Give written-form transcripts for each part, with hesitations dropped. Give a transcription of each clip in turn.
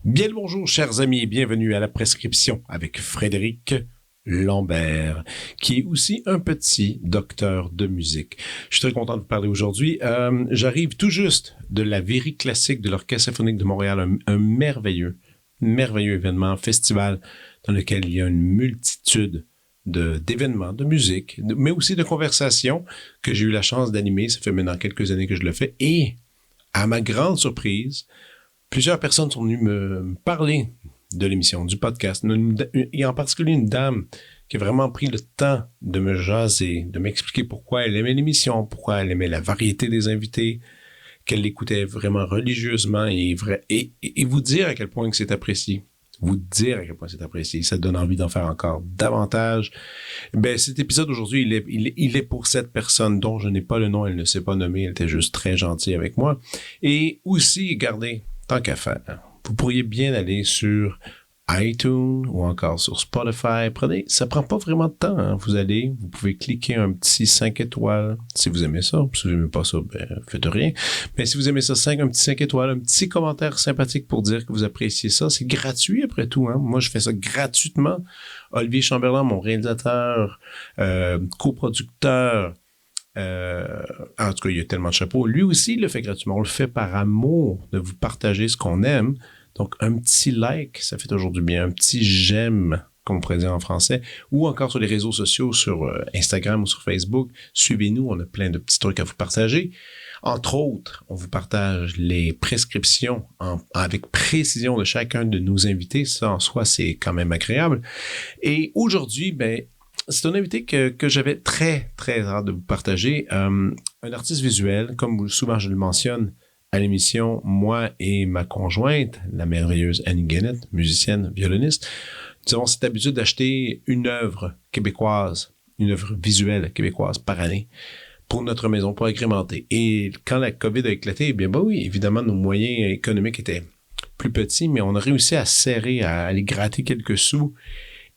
Bien le bonjour, chers amis, et bienvenue à la prescription avec Frédéric Lambert, qui est aussi un petit docteur de musique. Je suis très content de vous parler aujourd'hui. J'arrive tout juste de la Véry Classique de l'Orchestre symphonique de Montréal, un merveilleux événement, festival dans lequel il y a une multitude d'événements, de musique, mais aussi de conversations que j'ai eu la chance d'animer. Ça fait maintenant quelques années que je le fais. Et, à ma grande surprise, plusieurs personnes sont venues me parler de l'émission, du podcast. Et en particulier une dame qui a vraiment pris le temps de me jaser, de m'expliquer pourquoi elle aimait l'émission, pourquoi elle aimait la variété des invités, qu'elle l'écoutait vraiment religieusement et vous dire à quel point que c'est apprécié. Vous dire à quel point c'est apprécié. Ça donne envie d'en faire encore davantage. Ben, cet épisode aujourd'hui, il est pour cette personne dont je n'ai pas le nom, elle ne s'est pas nommée, elle était juste très gentille avec moi. Et aussi, regardez, tant qu'à faire, vous pourriez bien aller sur iTunes ou encore sur Spotify. Ça prend pas vraiment de temps. Hein. Vous pouvez cliquer un petit 5 étoiles si vous aimez ça. Si vous n'aimez pas ça, ben, faites rien. Mais si vous aimez ça, un petit 5 étoiles, un petit commentaire sympathique pour dire que vous appréciez ça. C'est gratuit après tout. Hein. Moi, je fais ça gratuitement. Olivier Chamberlain, mon réalisateur, coproducteur, en tout cas, il y a tellement de chapeaux. Lui aussi, il le fait gratuitement. On le fait par amour de vous partager ce qu'on aime. Donc, un petit like, ça fait toujours du bien. Un petit j'aime, comme on pourrait dire en français. Ou encore sur les réseaux sociaux, sur Instagram ou sur Facebook. Suivez-nous, on a plein de petits trucs à vous partager. Entre autres, on vous partage les prescriptions avec précision de chacun de nos invités. Ça, en soi, c'est quand même agréable. Et aujourd'hui, c'est un invité que j'avais très, très hâte de vous partager. Un artiste visuel, comme souvent je le mentionne à l'émission, moi et ma conjointe, la merveilleuse Annie Guénette, musicienne, violoniste, nous avons cette habitude d'acheter une œuvre québécoise, une œuvre visuelle québécoise par année pour notre maison, pour agrémenter. Et quand la COVID a éclaté, oui, évidemment, nos moyens économiques étaient plus petits, mais on a réussi à serrer, à aller gratter quelques sous.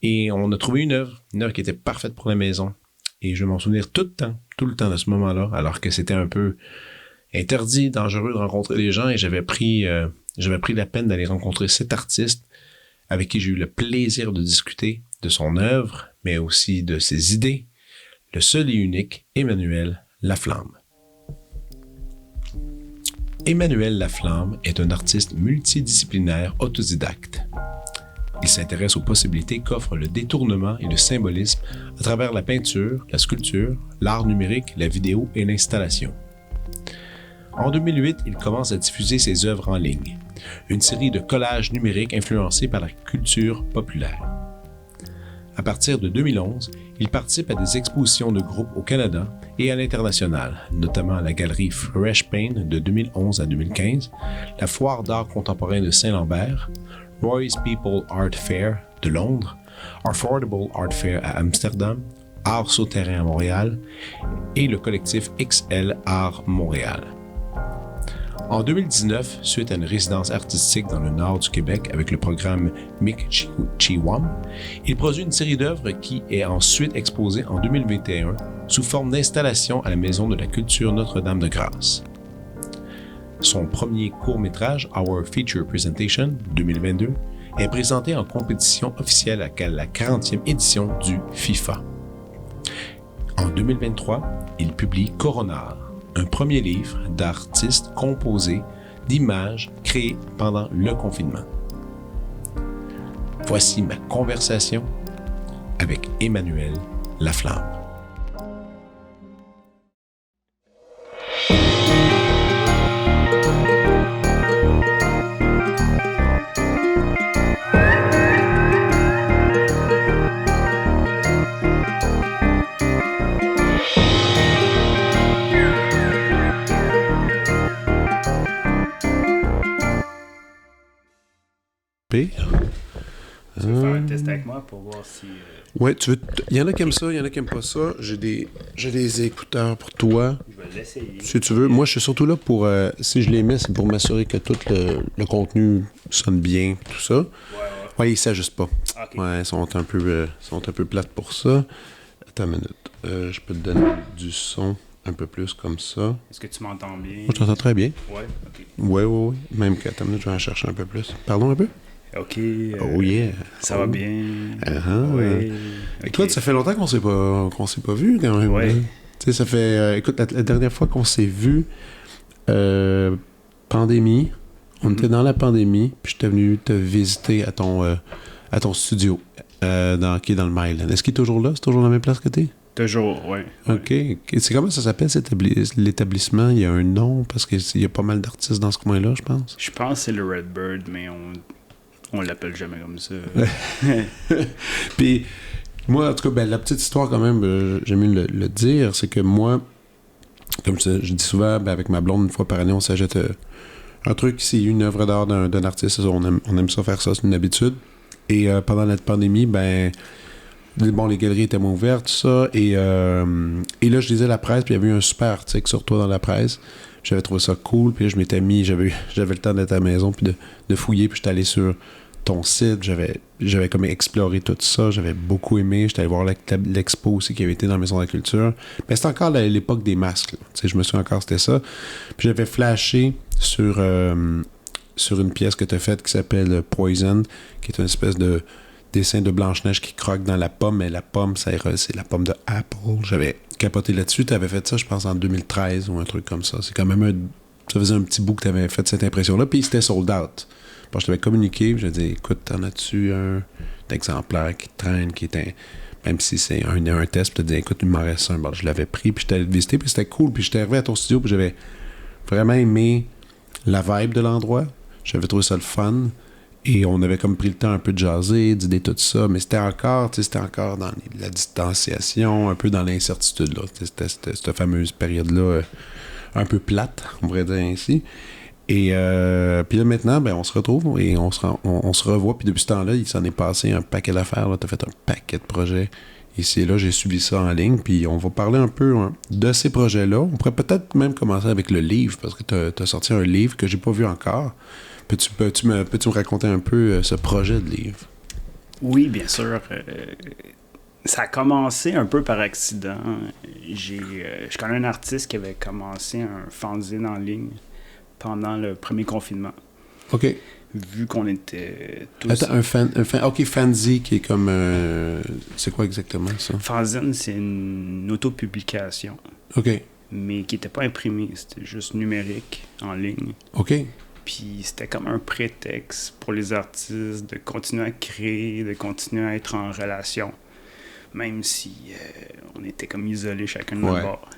Et on a trouvé une œuvre qui était parfaite pour la maison. Et je vais m'en souvenir tout le temps de ce moment-là, alors que c'était un peu interdit, dangereux de rencontrer les gens. Et j'avais pris la peine d'aller rencontrer cet artiste avec qui j'ai eu le plaisir de discuter de son œuvre, mais aussi de ses idées. Le seul et unique Emmanuel Laflamme. Emmanuel Laflamme est un artiste multidisciplinaire autodidacte. Il s'intéresse aux possibilités qu'offrent le détournement et le symbolisme à travers la peinture, la sculpture, l'art numérique, la vidéo et l'installation. En 2008, il commence à diffuser ses œuvres en ligne, une série de collages numériques influencés par la culture populaire. À partir de 2011, il participe à des expositions de groupes au Canada et à l'international, notamment à la galerie Fresh Paint de 2011 à 2015, la Foire d'art contemporain de Saint-Lambert, Roy's People Art Fair de Londres, Affordable Art Fair à Amsterdam, Art Souterrain à Montréal et le collectif XL Art Montréal. En 2019, suite à une résidence artistique dans le nord du Québec avec le programme Mi'kmaq, il produit une série d'œuvres qui est ensuite exposée en 2021 sous forme d'installation à la Maison de la Culture Notre-Dame-de-Grâce. Son premier court-métrage, Our Feature Presentation 2022, est présenté en compétition officielle à la 40e édition du FIFA. En 2023, il publie Coronar, un premier livre d'artistes composés d'images créées pendant le confinement. Voici ma conversation avec Emmanuel Laflamme. Tu veux faire un test avec moi pour voir si Ouais, il y en a qui aiment ça, il y en a qui aiment pas ça. J'ai des écouteurs pour toi. Je vais l'essayer. Si tu veux. Moi, je suis surtout là pour... si je les mets, c'est pour m'assurer que tout le contenu sonne bien, tout ça. Ouais, ils s'ajustent pas. OK. Ouais, ils sont un peu plates pour ça. Attends une minute. Je peux te donner du son un peu plus comme ça. Est-ce que tu m'entends bien? Moi, je t'entends très bien. Ouais, OK. Ouais. Même que, attends une minute, je vais en chercher un peu plus. Pardon un peu? OK. Oh yeah. Ça va bien. Oui. Okay. Écoute, ça fait longtemps qu'on s'est pas vu quand même. Ouais. Tu sais, ça fait... écoute, la dernière fois qu'on s'est vu, pandémie, on était dans la pandémie, puis j'étais venu te visiter à ton studio, qui est dans le Myland. Est-ce qu'il est toujours là? C'est toujours dans la même place que t'es? Toujours, ouais. OK. C'est comment ça s'appelle, l'établissement? Il y a un nom, parce qu'il y a pas mal d'artistes dans ce coin-là, je pense. Je pense que c'est le Redbird, mais on l'appelle jamais comme ça. Puis, moi, en tout cas, la petite histoire, quand même, j'aime mieux le dire, c'est que moi, comme je dis souvent, avec ma blonde, une fois par année, on s'achète un truc, c'est une œuvre d'art d'un artiste. On aime ça faire ça, c'est une habitude. Et pendant la pandémie, les galeries étaient moins ouvertes, tout ça. Et là, je lisais la presse, puis il y avait eu un super article sur toi dans la presse. J'avais trouvé ça cool, puis là, je m'étais mis, j'avais le temps d'être à la maison, puis de fouiller, puis j'étais allé sur ton site, j'avais comme exploré tout ça, j'avais beaucoup aimé, j'étais allé voir l'expo aussi qui avait été dans la Maison de la Culture. Mais c'était encore l'époque des masques, tu sais, je me souviens encore, c'était ça. Puis j'avais flashé sur une pièce que tu as faite qui s'appelle Poison, qui est une espèce de dessin de Blanche-Neige qui croque dans la pomme, mais la pomme, c'est la pomme de Apple. J'avais capoté là-dessus, tu avais fait ça, je pense, en 2013 ou un truc comme ça. C'est quand même ça faisait un petit bout que tu avais fait cette impression-là, puis c'était sold out. Je t'avais communiqué, je dit, écoute, t'en as-tu un exemplaire qui traîne, qui est même si c'est un test, puis t'as dit, écoute, il m'en reste un. Bon, je l'avais pris, puis j'étais allé le visiter, puis c'était cool, puis j'étais arrivé à ton studio, puis j'avais vraiment aimé la vibe de l'endroit. J'avais trouvé ça le fun, et on avait comme pris le temps un peu de jaser, d'idées tout ça, mais c'était encore dans la distanciation, un peu dans l'incertitude, là. C'était cette fameuse période-là, un peu plate, on pourrait dire ainsi. Et puis là, maintenant, on se retrouve et on se revoit. Puis depuis ce temps-là, il s'en est passé un paquet d'affaires. Tu as fait un paquet de projets ici et là. J'ai suivi ça en ligne. Puis on va parler un peu de ces projets-là. On pourrait peut-être même commencer avec le livre, parce que tu as sorti un livre que j'ai pas vu encore. Peux-tu me raconter un peu ce projet de livre? Oui, bien sûr. Ça a commencé un peu par accident. Je connais un artiste qui avait commencé un fanzine en ligne pendant le premier confinement. OK. Vu qu'on était tous... Attends, OK, fanzine qui est comme... c'est quoi exactement, ça? Fanzine, c'est une autopublication. OK. Mais qui n'était pas imprimée. C'était juste numérique, en ligne. OK. Puis c'était comme un prétexte pour les artistes de continuer à créer, de continuer à être en relation. Même si on était comme isolés chacun de notre bord.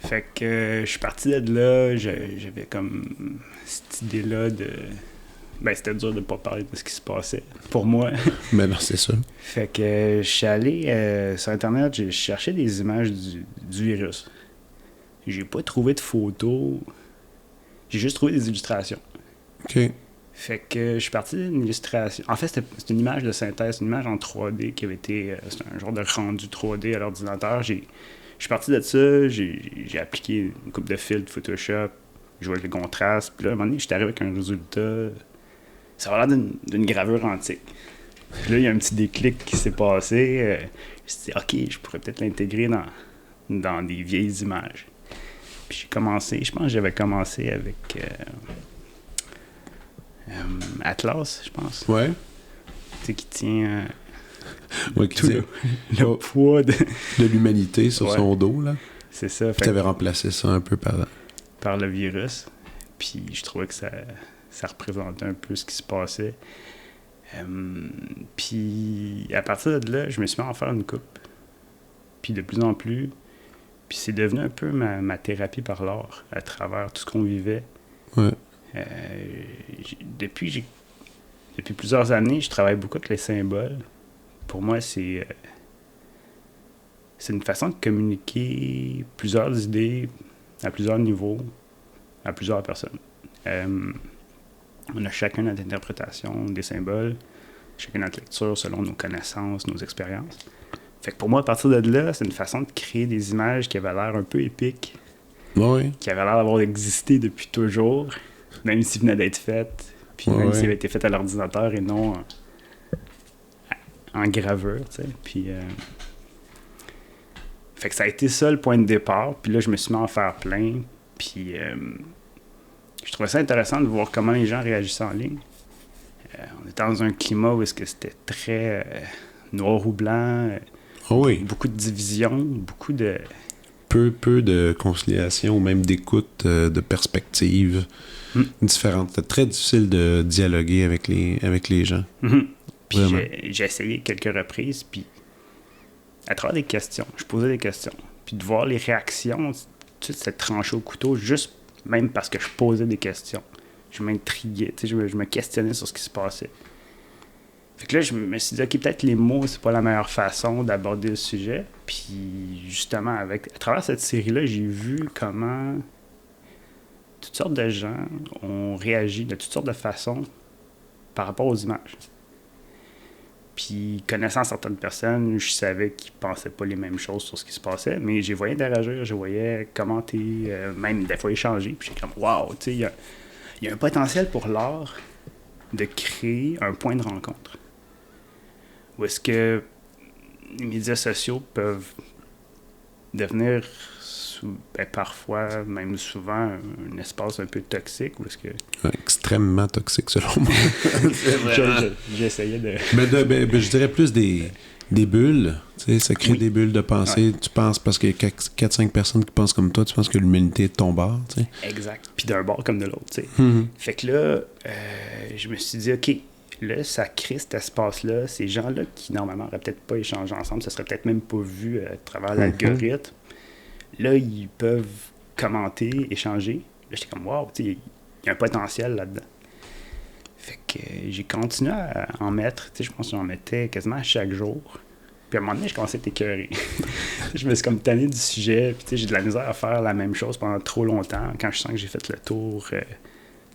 Fait que je suis parti de là, j'avais comme cette idée-là de... c'était dur de pas parler de ce qui se passait, pour moi. Mais non, c'est ça. Fait que je suis allé sur Internet, j'ai cherché des images du virus. J'ai pas trouvé de photos, j'ai juste trouvé des illustrations. OK. Fait que je suis parti d'une illustration. En fait, c'était une image de synthèse, une image en 3D qui avait été... c'est un genre de rendu 3D à l'ordinateur. Je suis parti de ça, j'ai appliqué une couple de filtres Photoshop, joué avec le contraste, puis là, à un moment donné, j'étais arrivé avec un résultat. Ça va l'air d'une gravure antique. Puis là, il y a un petit déclic qui s'est passé. Je me suis dit, OK, je pourrais peut-être l'intégrer dans des vieilles images. Puis j'ai commencé, je pense que j'avais commencé avec Atlas, je pense. Ouais. Tu sais, qui tient Qui tient le poids de l'humanité sur son dos, là. C'est ça. Tu avais remplacé ça un peu par le virus. Puis je trouvais que ça représentait un peu ce qui se passait. Puis à partir de là, je me suis mis à en faire une coupe. Puis de plus en plus. Puis c'est devenu un peu ma thérapie par l'art, à travers tout ce qu'on vivait. Ouais. Depuis plusieurs années, je travaille beaucoup avec les symboles. Pour moi, c'est une façon de communiquer plusieurs idées à plusieurs niveaux, à plusieurs personnes. On a chacun notre interprétation des symboles. chacun notre lecture selon nos connaissances, nos expériences. Fait que pour moi, à partir de là, c'est une façon de créer des images qui avaient l'air un peu épiques, Oui. qui avaient l'air d'avoir existé depuis toujours, même s'ils venaient d'être faites, puis même s'ils avaient été faits à l'ordinateur et non en gravure, tu sais. Puis, fait que ça a été ça le point de départ, puis là, je me suis mis à en faire plein, puis je trouvais ça intéressant de voir comment les gens réagissaient en ligne. On était dans un climat où est-ce que c'était très noir ou blanc, beaucoup de division, beaucoup de... Peu de conciliation ou même d'écoute, de perspectives différentes. C'était très difficile de dialoguer avec les gens. Puis j'ai essayé quelques reprises, puis à travers des questions, je posais des questions, puis de voir les réactions, tu sais, cette tranchée au couteau, juste même parce que je posais des questions. Je m'intriguais, tu sais, je me questionnais sur ce qui se passait. Fait que là, je me suis dit, OK, peut-être les mots, c'est pas la meilleure façon d'aborder le sujet. Puis, justement, à travers cette série-là, j'ai vu comment toutes sortes de gens ont réagi de toutes sortes de façons par rapport aux images. Puis, connaissant certaines personnes, je savais qu'ils pensaient pas les mêmes choses sur ce qui se passait, mais je les voyais interagir, je les voyais commenter, même des fois échanger. Puis, j'étais comme, wow, tu sais, il y a un potentiel pour l'art de créer un point de rencontre. Ou est-ce que les médias sociaux peuvent devenir parfois, même souvent, un espace un peu toxique? Ou est-ce que... Extrêmement toxique, selon moi. C'est vrai. J'essayais de... Mais je dirais plus des bulles. Tu sais, ça crée des bulles de pensée. Ouais. Tu penses, parce qu'il y a 4-5 personnes qui pensent comme toi, tu penses que l'humanité est de ton bord. Tu sais. Exact. Puis d'un bord comme de l'autre. Tu sais. Fait que là, je me suis dit, OK, là, ça crée cet espace-là. Ces gens-là qui, normalement, n'auraient peut-être pas échangé ensemble, ça serait peut-être même pas vu à travers l'algorithme. Là, ils peuvent commenter, échanger. Là, j'étais comme, wow, tu sais, il y a un potentiel là-dedans. Fait que j'ai continué à en mettre. Tu sais, je pense que j'en mettais quasiment à chaque jour. Puis à un moment donné, je commençais à être écœuré. Je me suis comme tanné du sujet. Puis tu sais, j'ai de la misère à faire la même chose pendant trop longtemps. Quand je sens que j'ai fait le tour,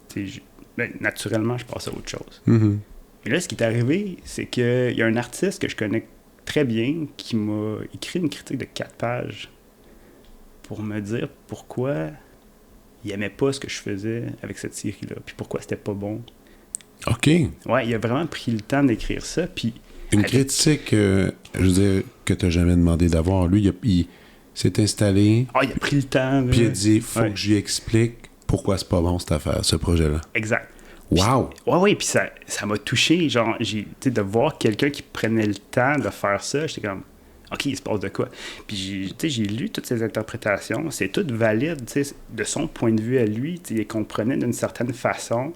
tu sais, naturellement, je passe à autre chose. Et là, ce qui est arrivé, c'est qu'il y a un artiste que je connais très bien qui m'a écrit une critique de 4 pages pour me dire pourquoi il aimait pas ce que je faisais avec cette série-là, puis pourquoi c'était pas bon. OK. Ouais, il a vraiment pris le temps d'écrire ça, puis... Une critique, je veux dire, que t'as jamais demandé d'avoir. Lui, il s'est installé... Ah, il a pris le temps. Puis il a dit, faut que je lui explique pourquoi c'est pas bon, cette affaire, ce projet-là. Exact. Wow! Oui, puis ça m'a touché, genre, de voir quelqu'un qui prenait le temps de faire ça, j'étais comme... OK, il se passe de quoi? Puis j'ai lu toutes ces interprétations. C'est tout valide, de son point de vue à lui. Il comprenait d'une certaine façon.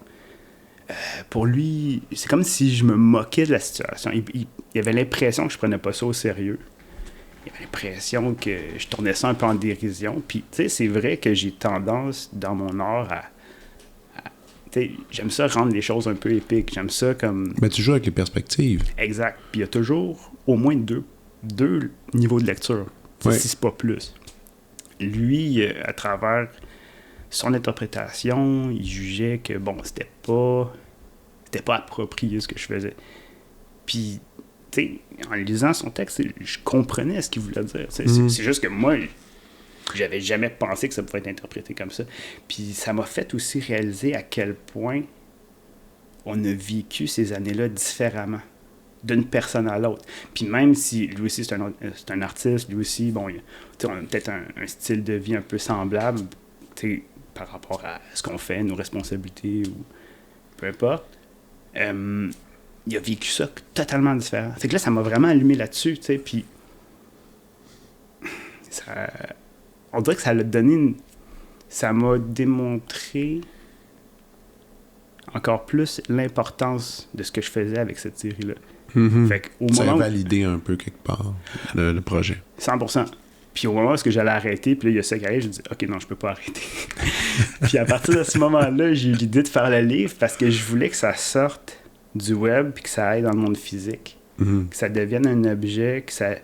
Pour lui, c'est comme si je me moquais de la situation. Il avait l'impression que je prenais pas ça au sérieux. Il avait l'impression que je tournais ça un peu en dérision. Puis, c'est vrai que j'ai tendance, dans mon art, j'aime ça rendre les choses un peu épiques. J'aime ça comme... Mais tu joues avec les perspectives. Exact. Puis il y a toujours au moins deux niveaux de lecture, si c'est pas plus. Lui, à travers son interprétation, il jugeait que, bon, c'était pas approprié ce que je faisais. Puis, tu sais, en lisant son texte, je comprenais ce qu'il voulait dire. C'est juste que moi, j'avais jamais pensé que ça pouvait être interprété comme ça. Puis ça m'a fait aussi réaliser à quel point on a vécu ces années-là différemment, d'une personne à l'autre. Puis même si lui aussi c'est un artiste, lui aussi, bon, on a peut-être un style de vie un peu semblable, par rapport à ce qu'on fait, nos responsabilités ou peu importe, il a vécu ça totalement différent. Fait que là, ça m'a vraiment allumé là-dessus, tu sais, puis on dirait que ça l'a donné ça m'a démontré encore plus l'importance de ce que je faisais avec cette série-là. Fait qu'au ça a moment validé un peu quelque part le projet. 100%. Puis au moment où j'allais arrêter, puis là, il y a ça qui arrive, je dis « OK, non, je peux pas arrêter. » Puis à partir de ce moment-là, j'ai eu l'idée de faire le livre parce que je voulais que ça sorte du web puis que ça aille dans le monde physique. Que ça devienne un objet, que ça...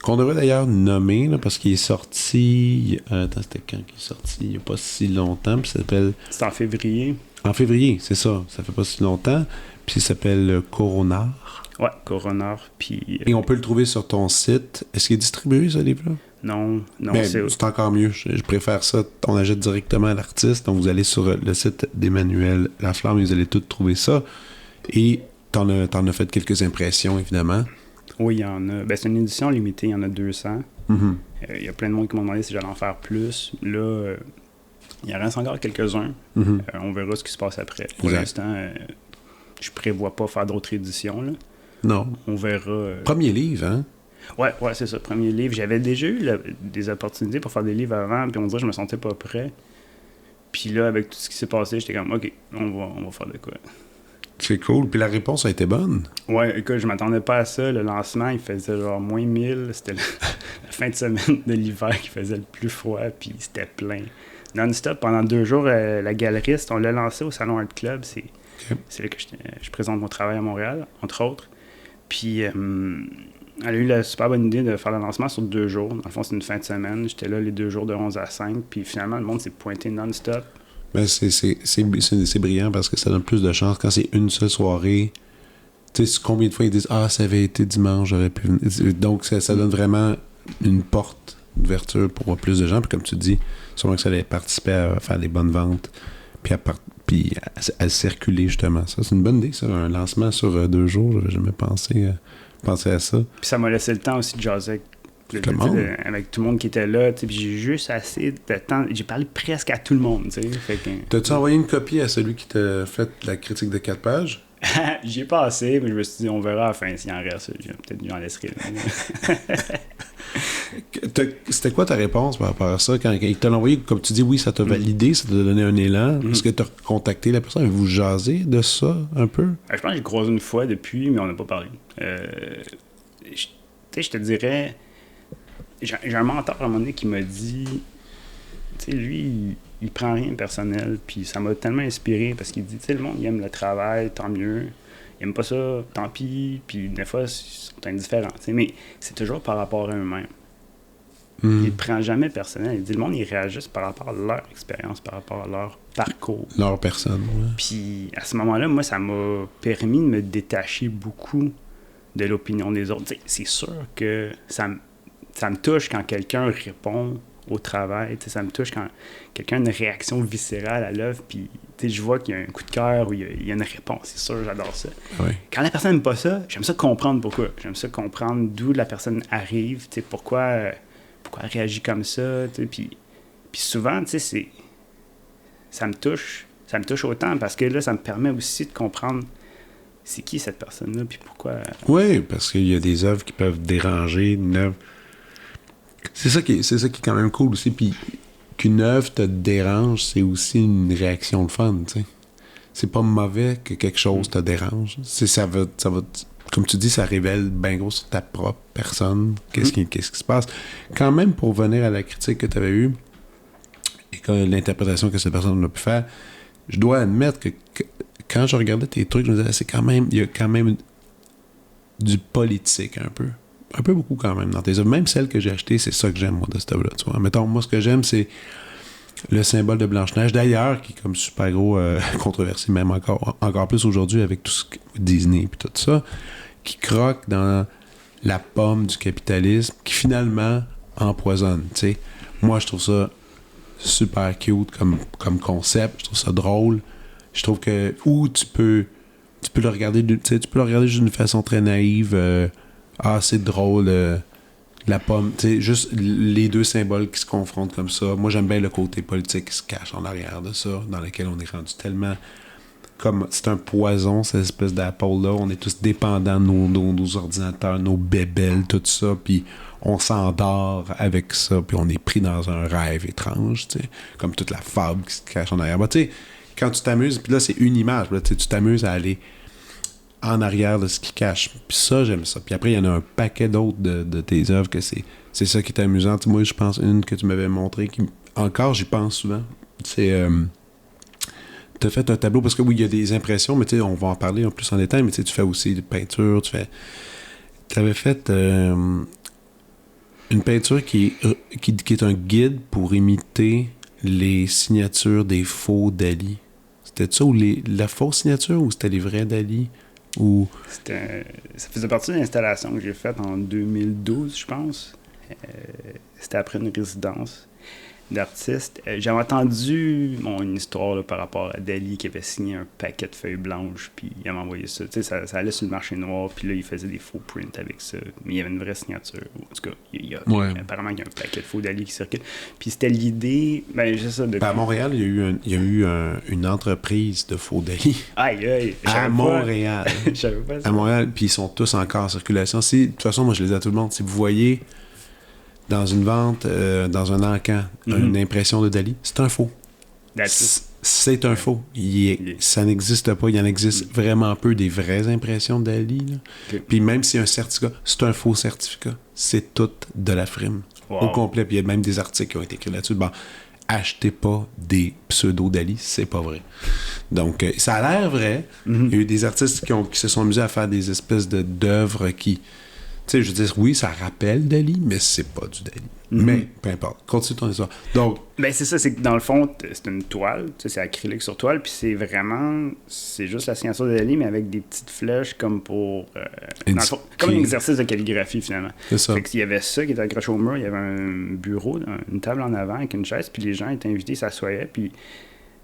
Qu'on devrait d'ailleurs nommer, là, parce qu'il est sorti... attends, c'était quand qu'il est sorti? Il n'y a pas si longtemps, puis ça s'appelle... C'est en février. En février, c'est ça. Ça fait pas si longtemps. Puis il s'appelle Coronar. Ouais, Coroner. Puis, Et on peut le trouver sur ton site. Est-ce qu'il est distribué, ce livre-là? non, Ben, c'est encore mieux. Je préfère ça. On achète directement à l'artiste. Donc, vous allez sur le site d'Emmanuel Laflamme et vous allez tout trouver ça. Et t'en as fait quelques impressions, évidemment. Oui, il y en a. Ben, c'est une édition limitée, il y en a 200. Mm-hmm. Il y a plein de monde qui m'ont demandé si j'allais en faire plus. Là, il en reste encore quelques-uns. Mm-hmm. On verra ce qui se passe après. Pour Exact. l'instant, je prévois pas faire d'autres éditions. Là. Non. On verra. Premier livre, hein? Ouais, c'est ça, premier livre. J'avais déjà eu des opportunités pour faire des livres avant, puis on dirait que je me sentais pas prêt. Puis là, avec tout ce qui s'est passé, j'étais comme, OK, on va faire de quoi. C'est cool. Puis la réponse a été bonne. Ouais, écoute, je m'attendais pas à ça. Le lancement, il faisait genre moins 1000. C'était la fin de semaine de l'hiver qui faisait le plus froid, puis c'était plein. Non-stop, pendant 2 jours, la galeriste, on l'a lancé au Salon Art Club. C'est là que je présente mon travail à Montréal, entre autres. Puis, elle a eu la super bonne idée de faire le lancement sur 2 jours. Dans le fond, c'est une fin de semaine. J'étais là les 2 jours de 11 à 5. Puis finalement, le monde s'est pointé non-stop. Ben, c'est brillant parce que ça donne plus de chance quand c'est une seule soirée. Tu sais, combien de fois ils disent « Ah, ça avait été dimanche, j'aurais pu venir. » Donc, ça donne vraiment une porte d'ouverture pour plus de gens. Puis comme tu dis, sûrement que ça allait participer à faire des bonnes ventes. Puis à circuler, justement. Ça, c'est une bonne idée, ça. Un lancement sur 2 jours, j'avais jamais pensé à ça. Puis ça m'a laissé le temps aussi de jaser avec tout le monde qui était là. Puis j'ai juste assez de temps. J'ai parlé presque à tout le monde. Fait que... T'as-tu envoyé une copie à celui qui t'a fait la critique de 4 pages? J'y ai passé, mais je me suis dit, on verra à la fin s'il en reste. Peut-être que j'en laisserai. C'était quoi ta réponse par rapport à ça? Quand il t'a envoyé, comme tu dis, oui, ça t'a validé, ça t'a donné un élan. Est-ce que t'as contacté la personne? Vous jasez de ça un peu? Je pense que j'ai croisé une fois depuis, mais on n'a pas parlé. Je te dirais... J'ai un mentor à un moment donné qui m'a dit... Tu sais, lui, il prend rien de personnel, puis ça m'a tellement inspiré, parce qu'il dit, tu sais, le monde, il aime le travail, tant mieux. Il aime pas ça, tant pis, puis des fois, ils sont indifférents. Mais c'est toujours par rapport à eux-mêmes. Il ne prend jamais personnel. Il dit, le monde, ils réagissent par rapport à leur expérience, par rapport à leur parcours. Leur personne, ouais. Puis à ce moment-là, moi, ça m'a permis de me détacher beaucoup de l'opinion des autres. T'sais, c'est sûr que ça me touche quand quelqu'un répond au travail. Ça me touche quand quelqu'un a une réaction viscérale à l'œuvre, puis je vois qu'il y a un coup de cœur ou il y a une réponse. C'est sûr, j'adore ça. Oui. Quand la personne n'aime pas ça, j'aime ça comprendre pourquoi. J'aime ça comprendre d'où la personne arrive, pourquoi elle réagit comme ça. Puis souvent, ça me touche autant parce que là, ça me permet aussi de comprendre c'est qui cette personne-là, puis pourquoi... Oui, parce qu'il y a des œuvres qui peuvent déranger une œuvre. C'est ça qui est quand même cool aussi, puis qu'une œuvre te dérange, c'est aussi une réaction de fun, tu sais. C'est pas mauvais que quelque chose te dérange. Ça va, comme tu dis, ça révèle bien gros sur ta propre personne, qu'est-ce qui se passe. Quand même, pour revenir à la critique que tu avais eue, et que l'interprétation que cette personne a pu faire, je dois admettre que quand je regardais tes trucs, je me disais, il y a quand même du politique un peu. Un peu beaucoup quand même dans tes œuvres. Même celles que j'ai achetées, c'est ça que j'aime, moi, de cette œuvre-là. Tu vois. Mettons, moi, ce que j'aime, c'est le symbole de Blanche-Neige. D'ailleurs, qui est comme super gros controversé, même encore plus aujourd'hui avec tout ce que Disney et tout ça, qui croque dans la pomme du capitalisme, qui finalement empoisonne. Tu sais. Moi, je trouve ça super cute comme concept. Je trouve ça drôle. Je trouve que... Ou tu peux le regarder juste d'une façon très naïve... c'est drôle, la pomme, tu sais, juste les deux symboles qui se confrontent comme ça. Moi, j'aime bien le côté politique qui se cache en arrière de ça, dans lequel on est rendu tellement... Comme c'est un poison, cette espèce d'Apple-là. On est tous dépendants de nos ordinateurs, nos bébelles, tout ça, puis on s'endort avec ça, puis on est pris dans un rêve étrange, tu sais, comme toute la fable qui se cache en arrière. Bah, tu sais, quand tu t'amuses, puis là, c'est une image, là, tu t'amuses à aller en arrière de ce qui cache. Puis ça, j'aime ça. Puis après, il y en a un paquet d'autres de tes œuvres que c'est ça qui est amusant. T'sais, moi, je pense une que tu m'avais montrée, qui encore, j'y pense souvent. C'est... t'as fait un tableau, parce que oui, il y a des impressions, mais tu sais, on va en parler en plus en détail, mais tu fais aussi des peintures, t'avais fait une peinture qui est un guide pour imiter les signatures des faux Dali. C'était ça, ou la fausse signature, ou c'était les vrais Dali? Ou... Ça faisait partie d'une installation que j'ai faite en 2012, je pense. C'était après une résidence d'artistes. J'avais entendu une histoire là, par rapport à Dali qui avait signé un paquet de feuilles blanches, puis il m'a envoyé ça. Tu sais, ça allait sur le marché noir, puis là, il faisait des faux prints avec ça. Mais il y avait une vraie signature. En tout cas, apparemment, il y a un paquet de faux Dali qui circule. Puis c'était l'idée... j'ai ça depuis... À Montréal, il y a eu une entreprise de faux Dali. Aïe! À Montréal. Je savais pas ça. À Montréal, puis ils sont tous encore en circulation. De toute façon, moi, je les ai à tout le monde. Si vous voyez... dans une vente, dans un encan, une impression de Dali, c'est un faux. C'est un faux. Ça n'existe pas. Il y en existe vraiment peu des vraies impressions de Dali. Okay. Puis même s'il y a un certificat, c'est un faux certificat. C'est tout de la frime. Wow. Au complet. Puis il y a même des articles qui ont été écrits là-dessus. Bon, achetez pas des pseudo-Dali, c'est pas vrai. Donc, ça a l'air vrai. Il y a eu des artistes qui se sont amusés à faire des espèces d'œuvres qui... Tu sais, je veux dire, oui, ça rappelle Dali, mais c'est pas du Dali. Mais, peu importe. Continue ton histoire. Donc... c'est ça, c'est que dans le fond, c'est une toile, tu sais, c'est acrylique sur toile, puis c'est vraiment... C'est juste la signature de Dali, mais avec des petites flèches comme pour... comme un exercice de calligraphie, finalement. C'est ça. Fait qu'il y avait ça qui était accroché au mur, il y avait un bureau, une table en avant avec une chaise, puis les gens étaient invités, s'assoyaient, puis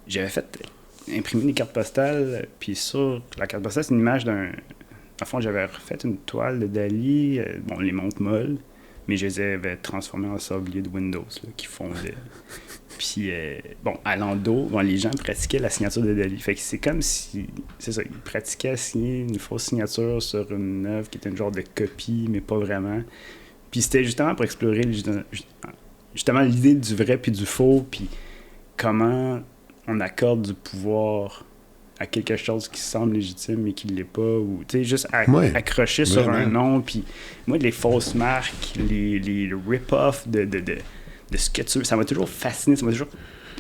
j'avais fait imprimer des cartes postales, puis sur la carte postale, c'est une image d'un... En fond, j'avais refait une toile de Dali, les montres molles, mais je les avais transformées en sablier de Windows, là, qui fondaient. Puis, à l'endos, les gens pratiquaient la signature de Dali. Fait que c'est comme si, c'est ça, ils pratiquaient à signer une fausse signature sur une œuvre qui était une genre de copie, mais pas vraiment. Puis c'était justement pour explorer justement l'idée du vrai puis du faux, puis comment on accorde du pouvoir à quelque chose qui semble légitime mais qui ne l'est pas, ou tu sais, juste accrocher sur un nom. Puis moi, les fausses marques, les rip-offs de ce que tu veux, ça m'a toujours fasciné,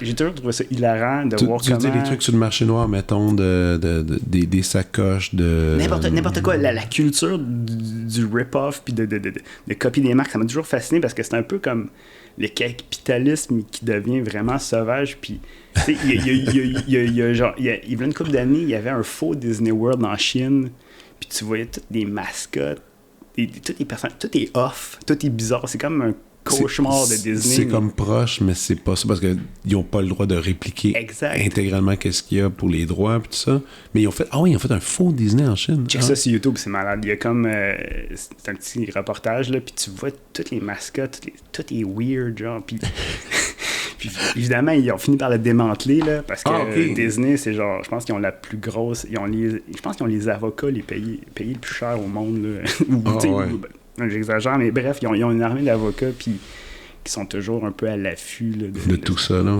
j'ai toujours trouvé ça hilarant de voir comment... Tu dis les trucs sur le marché noir, mettons, des sacoches, de... N'importe quoi, la culture du rip-off puis de copier des marques, ça m'a toujours fasciné parce que c'est un peu comme le capitalisme qui devient vraiment sauvage, puis il y a une couple d'années, il y avait un faux Disney World en Chine, puis tu voyais toutes des mascottes, toutes les personnes, tout est off, tout est bizarre, c'est comme un cauchemar de Disney. C'est comme proche, mais c'est pas ça, parce qu'ils n'ont pas le droit de répliquer intégralement qu'est-ce qu'il y a pour les droits, puis tout ça. Mais ils ont fait un faux Disney en Chine. Check ça sur YouTube, c'est malade. Il y a comme... c'est un petit reportage, là, puis tu vois toutes les mascottes, tout est weird, genre, puis... Puis évidemment, ils ont fini par le démanteler, là, parce que Disney, c'est genre, je pense qu'ils ont la plus grosse... je pense qu'ils ont les avocats les payés le plus cher au monde, là. J'exagère, mais bref, ils ont une armée d'avocats, puis qui sont toujours un peu à l'affût là, de tout ça, là.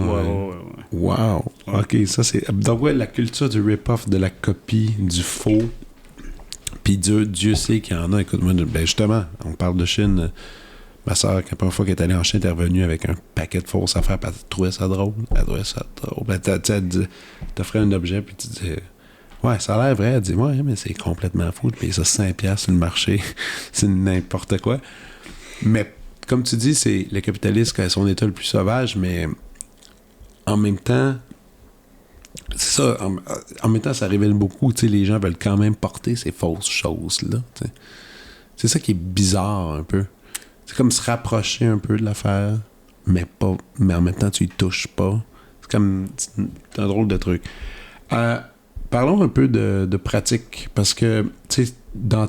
Wow! OK, ça c'est... Donc, la culture du rip-off, de la copie, du faux, puis Dieu sait qu'il y en a. Écoute, moi, justement, on parle de Chine... Ma soeur, la première fois qu'elle est allée en Chine, elle est revenue avec un paquet de fausses affaires, puis elle trouvait ça drôle. Elle t'offrait un objet, puis tu disais... Ouais, ça a l'air vrai. Elle dit, ouais, mais c'est complètement fou de payer ça 5$ sur le marché. C'est n'importe quoi. Mais, comme tu dis, c'est le capitalisme à son état le plus sauvage, mais en même temps, c'est ça, en même temps, ça révèle beaucoup. Tu sais, les gens veulent quand même porter ces fausses choses-là. T'sais. C'est ça qui est bizarre un peu. C'est comme se rapprocher un peu de l'affaire, mais en même temps, tu y touches pas. C'est un drôle de truc. Parlons un peu de pratique, parce que, tu sais, dans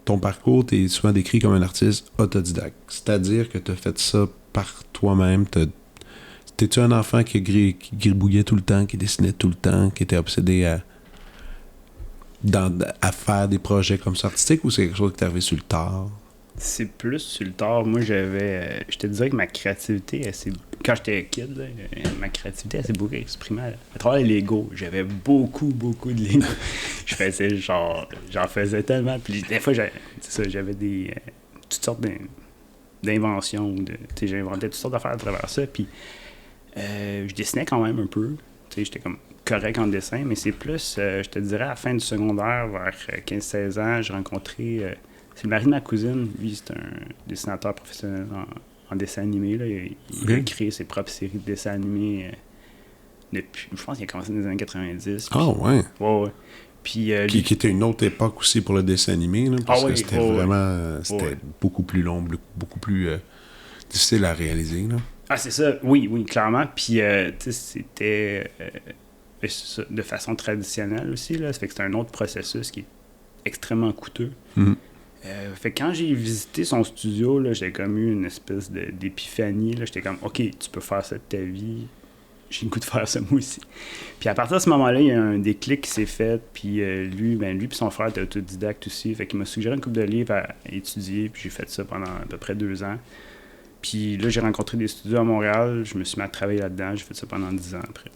ton parcours, tu es souvent décrit comme un artiste autodidacte. C'est-à-dire que tu as fait ça par toi-même. T'es-tu un enfant qui gribouillait tout le temps, qui dessinait tout le temps, qui était obsédé à faire des projets comme ça artistiques, ou c'est quelque chose qui t'est arrivé sur le tard? C'est plus sur le tard. Moi, je te disais que ma créativité, quand j'étais kid, là, ma créativité, elle s'est beaucoup exprimée à travers les Lego. J'avais beaucoup de Lego. Je faisais j'en faisais tellement. Puis des fois, j'avais toutes sortes d'inventions. J'inventais toutes sortes d'affaires à travers ça. Puis je dessinais quand même un peu. J'étais comme correct en dessin, mais c'est plus, je te dirais, à la fin du secondaire, vers 15-16 ans, j'ai rencontré... c'est le mari de ma cousine. Lui, c'est un dessinateur professionnel en dessin animé. Là. Il a créé ses propres séries de dessins animés depuis... Je pense qu'il a commencé dans les années 90. Ah, ouais? Ouais. Puis, qui était une autre époque aussi pour le dessin animé, là, parce que c'était vraiment... c'était beaucoup plus long, beaucoup plus difficile à réaliser, là. Ah, c'est ça. Oui, clairement. Puis, tu sais, c'était de façon traditionnelle aussi, là. Ça fait que c'est un autre processus qui est extrêmement coûteux. Fait que quand j'ai visité son studio, là, j'ai comme eu une espèce d'épiphanie, là. J'étais comme, OK, tu peux faire ça de ta vie. J'ai le goût de faire ça moi aussi. Puis à partir de ce moment-là, il y a un déclic qui s'est fait. Puis lui puis son frère étaient autodidactes aussi. Fait qu'il m'a suggéré une couple de livres à étudier. Puis j'ai fait ça pendant à peu près 2 ans. Puis là, j'ai rencontré des studios à Montréal. Je me suis mis à travailler là-dedans. J'ai fait ça pendant 10 ans après.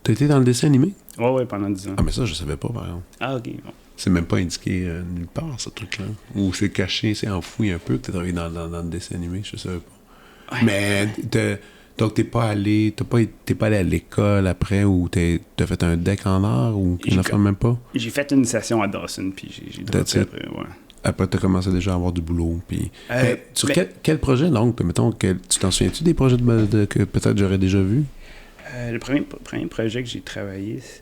T'as été dans le dessin animé? Ouais, pendant 10 ans. Ah, mais ça, je savais pas, par exemple. Ah, OK. Bon. C'est même pas indiqué nulle part, ce truc-là. Ou c'est caché, c'est enfoui un peu que t'as travaillé dans le dessin animé, je savais pas. Ouais, mais donc t'es pas allé à l'école après ou t'as fait un deck en art ou tu n'en fais même pas? J'ai fait une session à Dawson, puis j'ai droppé après, ouais. Après, t'as commencé déjà à avoir du boulot, puis... sur quel projet, donc? Mettons, tu t'en souviens-tu des projets que peut-être j'aurais déjà vus? Le premier projet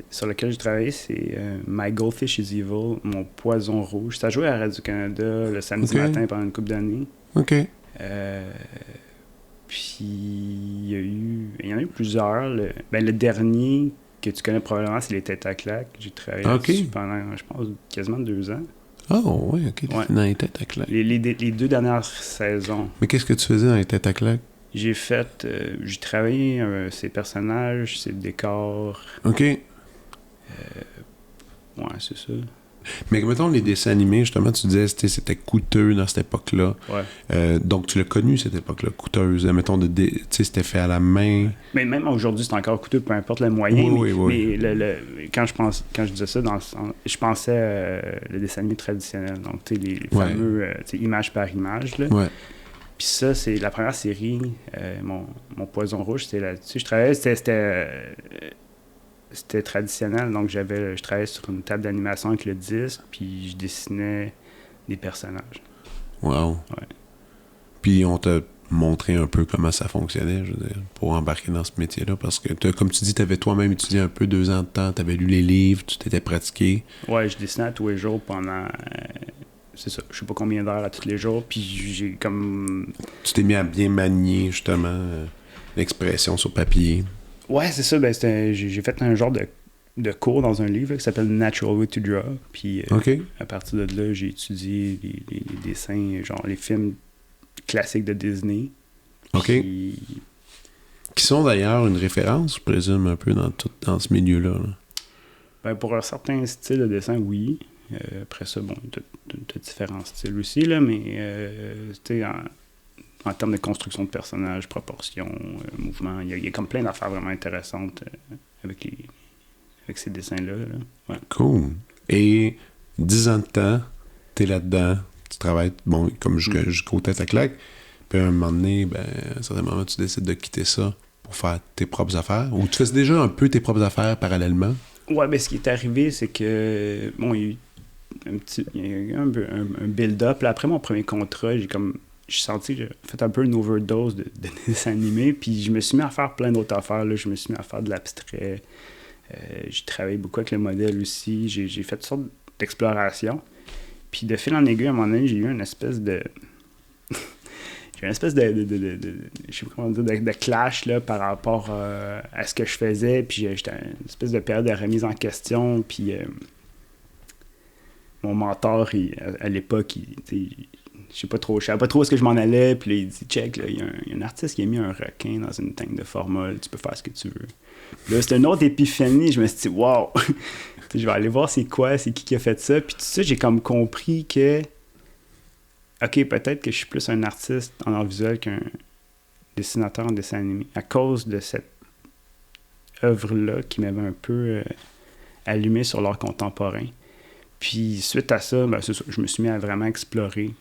sur lequel j'ai travaillé, c'est My Goldfish is Evil, Mon Poison Rouge. Ça jouait à Radio-Canada le samedi matin pendant une couple d'années. OK. Puis il y en a eu plusieurs. Le dernier que tu connais probablement, c'est Les Têtes à claques. J'ai travaillé là-dessus pendant, je pense, quasiment 2 ans. Oh, oui, OK. Ouais. Dans Les Têtes à claques. Les 2 dernières saisons. Mais qu'est-ce que tu faisais dans Les Têtes à claques? J'ai travaillé ses personnages, ses décors. OK. Ouais, c'est ça. Mais mettons, les dessins animés, justement, tu disais que c'était coûteux dans cette époque-là. Ouais. Donc, tu l'as connu, cette époque-là, coûteuse. Mettons, c'était fait à la main. Ouais. Mais même aujourd'hui, c'est encore coûteux, peu importe le moyen. Oui. Mais quand je disais ça, je pensais le dessin animé traditionnel. Donc, tu sais, les fameux image par image, là. Ouais. Puis ça, c'est la première série, mon Poison Rouge, c'était là-dessus. Je travaillais, c'était traditionnel, donc je travaillais sur une table d'animation avec le disque, puis je dessinais des personnages. Wow. Ouais. Puis on t'a montré un peu comment ça fonctionnait, je veux dire, pour embarquer dans ce métier-là, parce que, comme tu dis, tu avais toi-même étudié un peu 2 ans de temps, tu avais lu les livres, tu t'étais pratiqué. Ouais, je dessinais à tous les jours pendant... c'est ça, je sais pas combien d'heures à tous les jours, puis j'ai comme... Tu t'es mis à bien manier, justement, l'expression sur papier. Ouais, c'est ça, j'ai fait un genre de cours dans un livre qui s'appelle Natural Way to Draw, puis à partir de là, j'ai étudié les dessins, genre les films classiques de Disney. OK. Qui sont d'ailleurs une référence, je présume, un peu dans ce milieu-là. Là. Pour un certain style de dessin, oui. Après ça, bon, t'as différents styles aussi, là, mais en termes de construction de personnages, proportions, mouvements, il y a comme plein d'affaires vraiment intéressantes avec ces dessins-là. Là. Ouais. Cool. Et 10 ans de temps, t'es là-dedans, tu travailles, bon, comme jusqu'au Tête à claques, puis à un moment donné, à un certain moment, tu décides de quitter ça pour faire tes propres affaires, ou tu fais déjà un peu tes propres affaires parallèlement? Ouais, ce qui est arrivé, c'est que, bon, il y a eu un build-up. Là, après mon premier contrat, j'ai senti que j'ai fait un peu une overdose de dessins animés, puis je me suis mis à faire plein d'autres affaires. Là. Je me suis mis à faire de l'abstrait. J'ai travaillé beaucoup avec le modèle aussi. J'ai fait toutes sortes d'explorations. Puis de fil en aiguille, à un moment donné, j'ai eu une espèce de... je sais pas comment dire, de clash là, par rapport à ce que je faisais. Puis j'étais une espèce de période de remise en question. Puis mon mentor, à l'époque, je savais pas trop où est-ce que je m'en allais. Puis là, il dit, check, il y a un artiste qui a mis un requin dans une tank de formol. Tu peux faire ce que tu veux. Puis là, c'était une autre épiphanie. Je me suis dit, wow! Je vais aller voir c'est qui a fait ça. Puis tout ça, j'ai comme compris que OK, peut-être que je suis plus un artiste en art visuel qu'un dessinateur en dessin animé. À cause de cette œuvre-là qui m'avait un peu allumé sur l'art contemporain. Puis suite à ça, c'est ça, je me suis mis à vraiment explorer.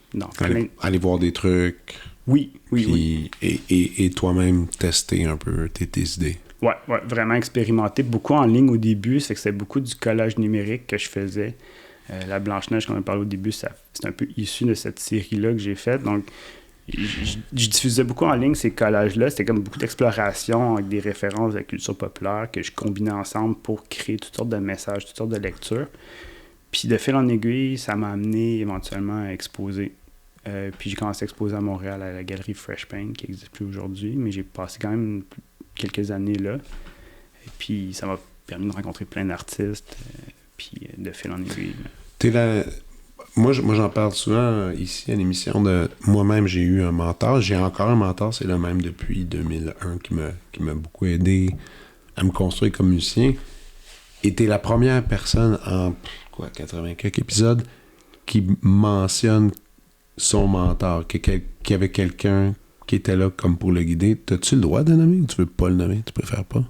Aller voir des trucs. Oui. Et toi-même tester un peu tes idées. Ouais, vraiment expérimenter. Beaucoup en ligne au début, c'est que c'était beaucoup du collage numérique que je faisais. La Blanche-Neige, comme on parlait au début, c'est un peu issu de cette série-là que j'ai faite. Donc, Je diffusais beaucoup en ligne ces collages-là. C'était comme beaucoup d'exploration avec des références de la culture populaire que je combinais ensemble pour créer toutes sortes de messages, toutes sortes de lectures. Puis de fil en aiguille, ça m'a amené éventuellement à exposer. Puis j'ai commencé à exposer à Montréal à la galerie Fresh Paint, qui n'existe plus aujourd'hui, mais j'ai passé quand même quelques années là. Et puis ça m'a permis de rencontrer plein d'artistes, puis de fil en aiguille. T'es là... Moi, j'en parle souvent ici à l'émission de moi-même, j'ai eu un mentor. J'ai encore un mentor, c'est le même depuis 2001 qui m'a beaucoup aidé à me construire comme musicien. Et t'es la première personne en 80 quelques épisodes qui mentionne son mentor, qu'il y avait quelqu'un qui était là comme pour le guider. T'as-tu le droit de le nommer ou tu veux pas le nommer? Tu préfères pas?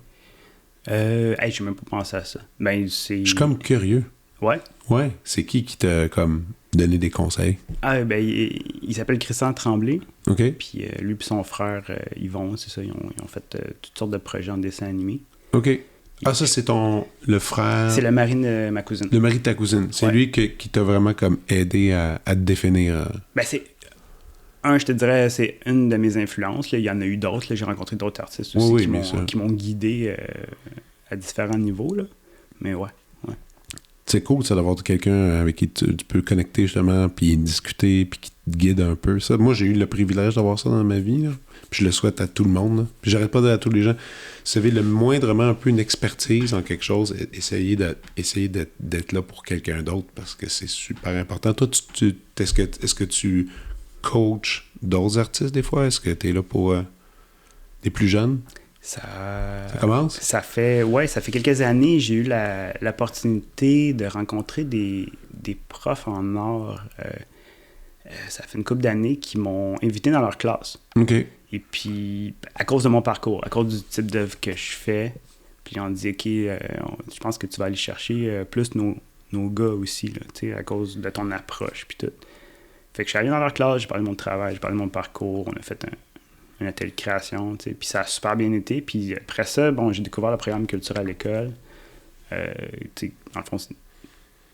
J'ai même pas pensé à ça. Je suis comme curieux. Ouais? Ouais. C'est qui t'a comme donné des conseils? Il s'appelle Christian Tremblay. OK. Puis lui et son frère Yvon, c'est ça, ils ont fait toutes sortes de projets en dessin animé. OK. Ah, ça, c'est le frère... C'est le mari de ma cousine. Le mari de ta cousine. C'est lui qui t'a vraiment comme aidé à te définir. Je te dirais, c'est une de mes influences. Là. Il y en a eu d'autres. Là. J'ai rencontré d'autres artistes aussi qui m'ont guidé à différents niveaux. Là. Mais ouais. C'est cool, ça, d'avoir quelqu'un avec qui tu peux connecter, justement, puis discuter, puis qui te guide un peu. Ça, moi, j'ai eu le privilège d'avoir ça dans ma vie, là. Puis je le souhaite à tout le monde. Là. Puis j'arrête pas de dire à tous les gens, vous avez le moindrement un peu une expertise en quelque chose, essayez d'être là pour quelqu'un d'autre, parce que c'est super important. Toi, est-ce que tu coaches d'autres artistes, des fois? Est-ce que tu es là pour des plus jeunes? Ça commence? Ça fait quelques années, j'ai eu l'opportunité de rencontrer des profs en art. Ça fait une couple d'années qui m'ont invité dans leur classe. OK. Et puis, à cause de mon parcours, à cause du type d'œuvre que je fais, puis on dit, OK, je pense que tu vas aller chercher plus nos gars aussi, là, à cause de ton approche, puis tout. Fait que je suis allé dans leur classe, j'ai parlé de mon travail, j'ai parlé de mon parcours, on a fait un atelier de création, puis ça a super bien été. Puis après ça, j'ai découvert le programme culture à l'école. Dans le fond,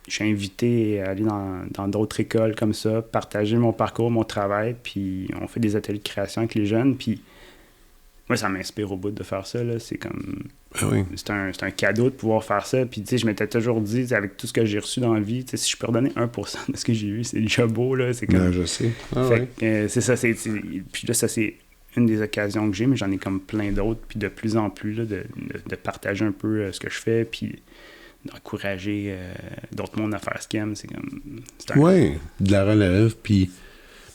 je suis invité à aller dans d'autres écoles comme ça, partager mon parcours, mon travail, puis on fait des ateliers de création avec les jeunes, puis moi, ça m'inspire au bout de faire ça, là. C'est comme... oui. C'est un cadeau de pouvoir faire ça, puis je m'étais toujours dit, avec tout ce que j'ai reçu dans la vie, si je peux redonner 1% de ce que j'ai eu, c'est déjà beau, là. C'est comme... je sais. C'est ça, puis là, ça, c'est une des occasions que j'ai, mais j'en ai comme plein d'autres, puis de plus en plus, là, de partager un peu ce que je fais, puis d'encourager d'autres mondes à faire ce qu'ils aiment, c'est comme... Oui, de la relève, puis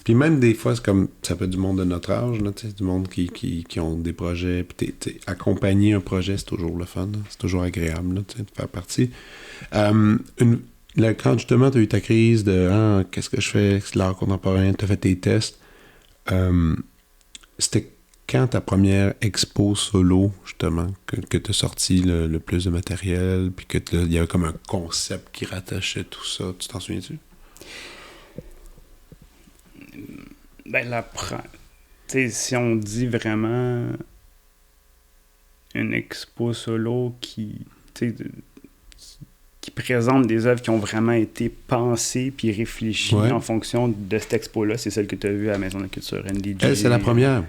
même des fois, c'est comme, ça peut être du monde de notre âge, là, du monde qui ont des projets, puis accompagner un projet, c'est toujours le fun, là, c'est toujours agréable là, de faire partie. Quand justement, tu as eu ta crise de « qu'est-ce que je fais, c'est de l'art contemporain », tu as fait tes tests, c'était quand ta première expo solo, justement, que tu as sorti le plus de matériel, puis qu'il y avait comme un concept qui rattachait tout ça, tu t'en souviens-tu? Si on dit vraiment une expo solo qui présente des œuvres qui ont vraiment été pensées puis réfléchies en fonction de cette expo-là, c'est celle que tu as vue à la Maison de la Culture NDJ. Elle, c'est la première?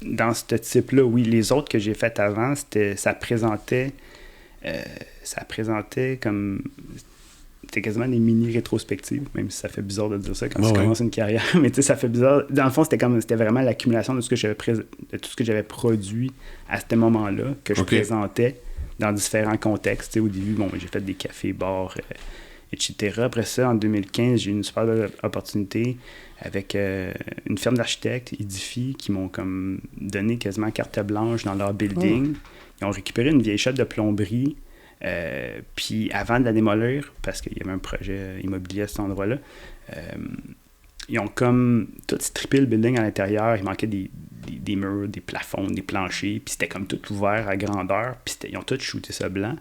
Dans ce type-là, oui. Les autres que j'ai faites avant, ça présentait comme... C'était quasiment des mini-rétrospectives, même si ça fait bizarre de dire ça quand tu commences une carrière. Mais tu sais, ça fait bizarre. Dans le fond, c'était vraiment l'accumulation de tout ce que j'avais produit à ce moment-là, que je présentais dans différents contextes. Au début, j'ai fait des cafés, bars, etc. Après ça, en 2015, j'ai eu une super belle opportunité avec une firme d'architectes, Edify, qui m'ont comme donné quasiment carte blanche dans leur building. Ils ont récupéré une vieille shop de plomberie. Puis avant de la démolir, parce qu'il y avait un projet immobilier à cet endroit-là, ils ont comme tout strippé le building à l'intérieur. Il manquait des murs, des plafonds, des planchers, puis c'était comme tout ouvert à grandeur, puis ils ont tout shooté ça blanc.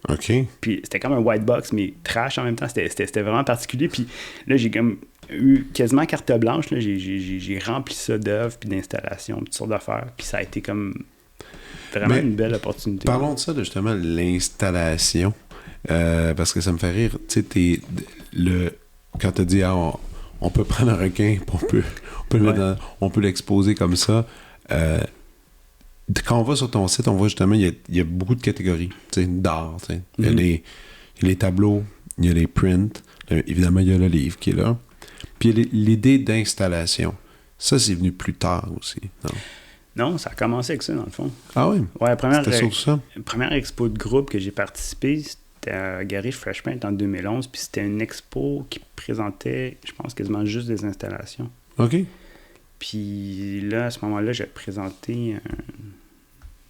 OK. Puis c'était comme un white box, mais trash en même temps. C'était vraiment particulier. Puis là, j'ai comme eu quasiment carte blanche. Là. J'ai rempli ça d'œuvres, puis d'installations, toutes sortes d'affaires, puis ça a été comme... vraiment une belle opportunité. Parlons de ça, justement, l'installation. Parce que ça me fait rire. Tu sais, quand tu as dit, on peut prendre un requin, puis on peut l'exposer comme ça. Quand on va sur ton site, on voit justement, il y a beaucoup de catégories d'art. Il y a les tableaux, il y a les prints, évidemment, il y a le livre qui est là. Puis il y a l'idée d'installation. Ça, c'est venu plus tard aussi. Non, ça a commencé avec ça, dans le fond. Ah oui? Ouais, C'était surtout ça? La première expo de groupe que j'ai participé, c'était à Gary Fresh Paint en 2011, puis c'était une expo qui présentait, je pense, quasiment juste des installations. OK. Puis là, à ce moment-là, j'ai présenté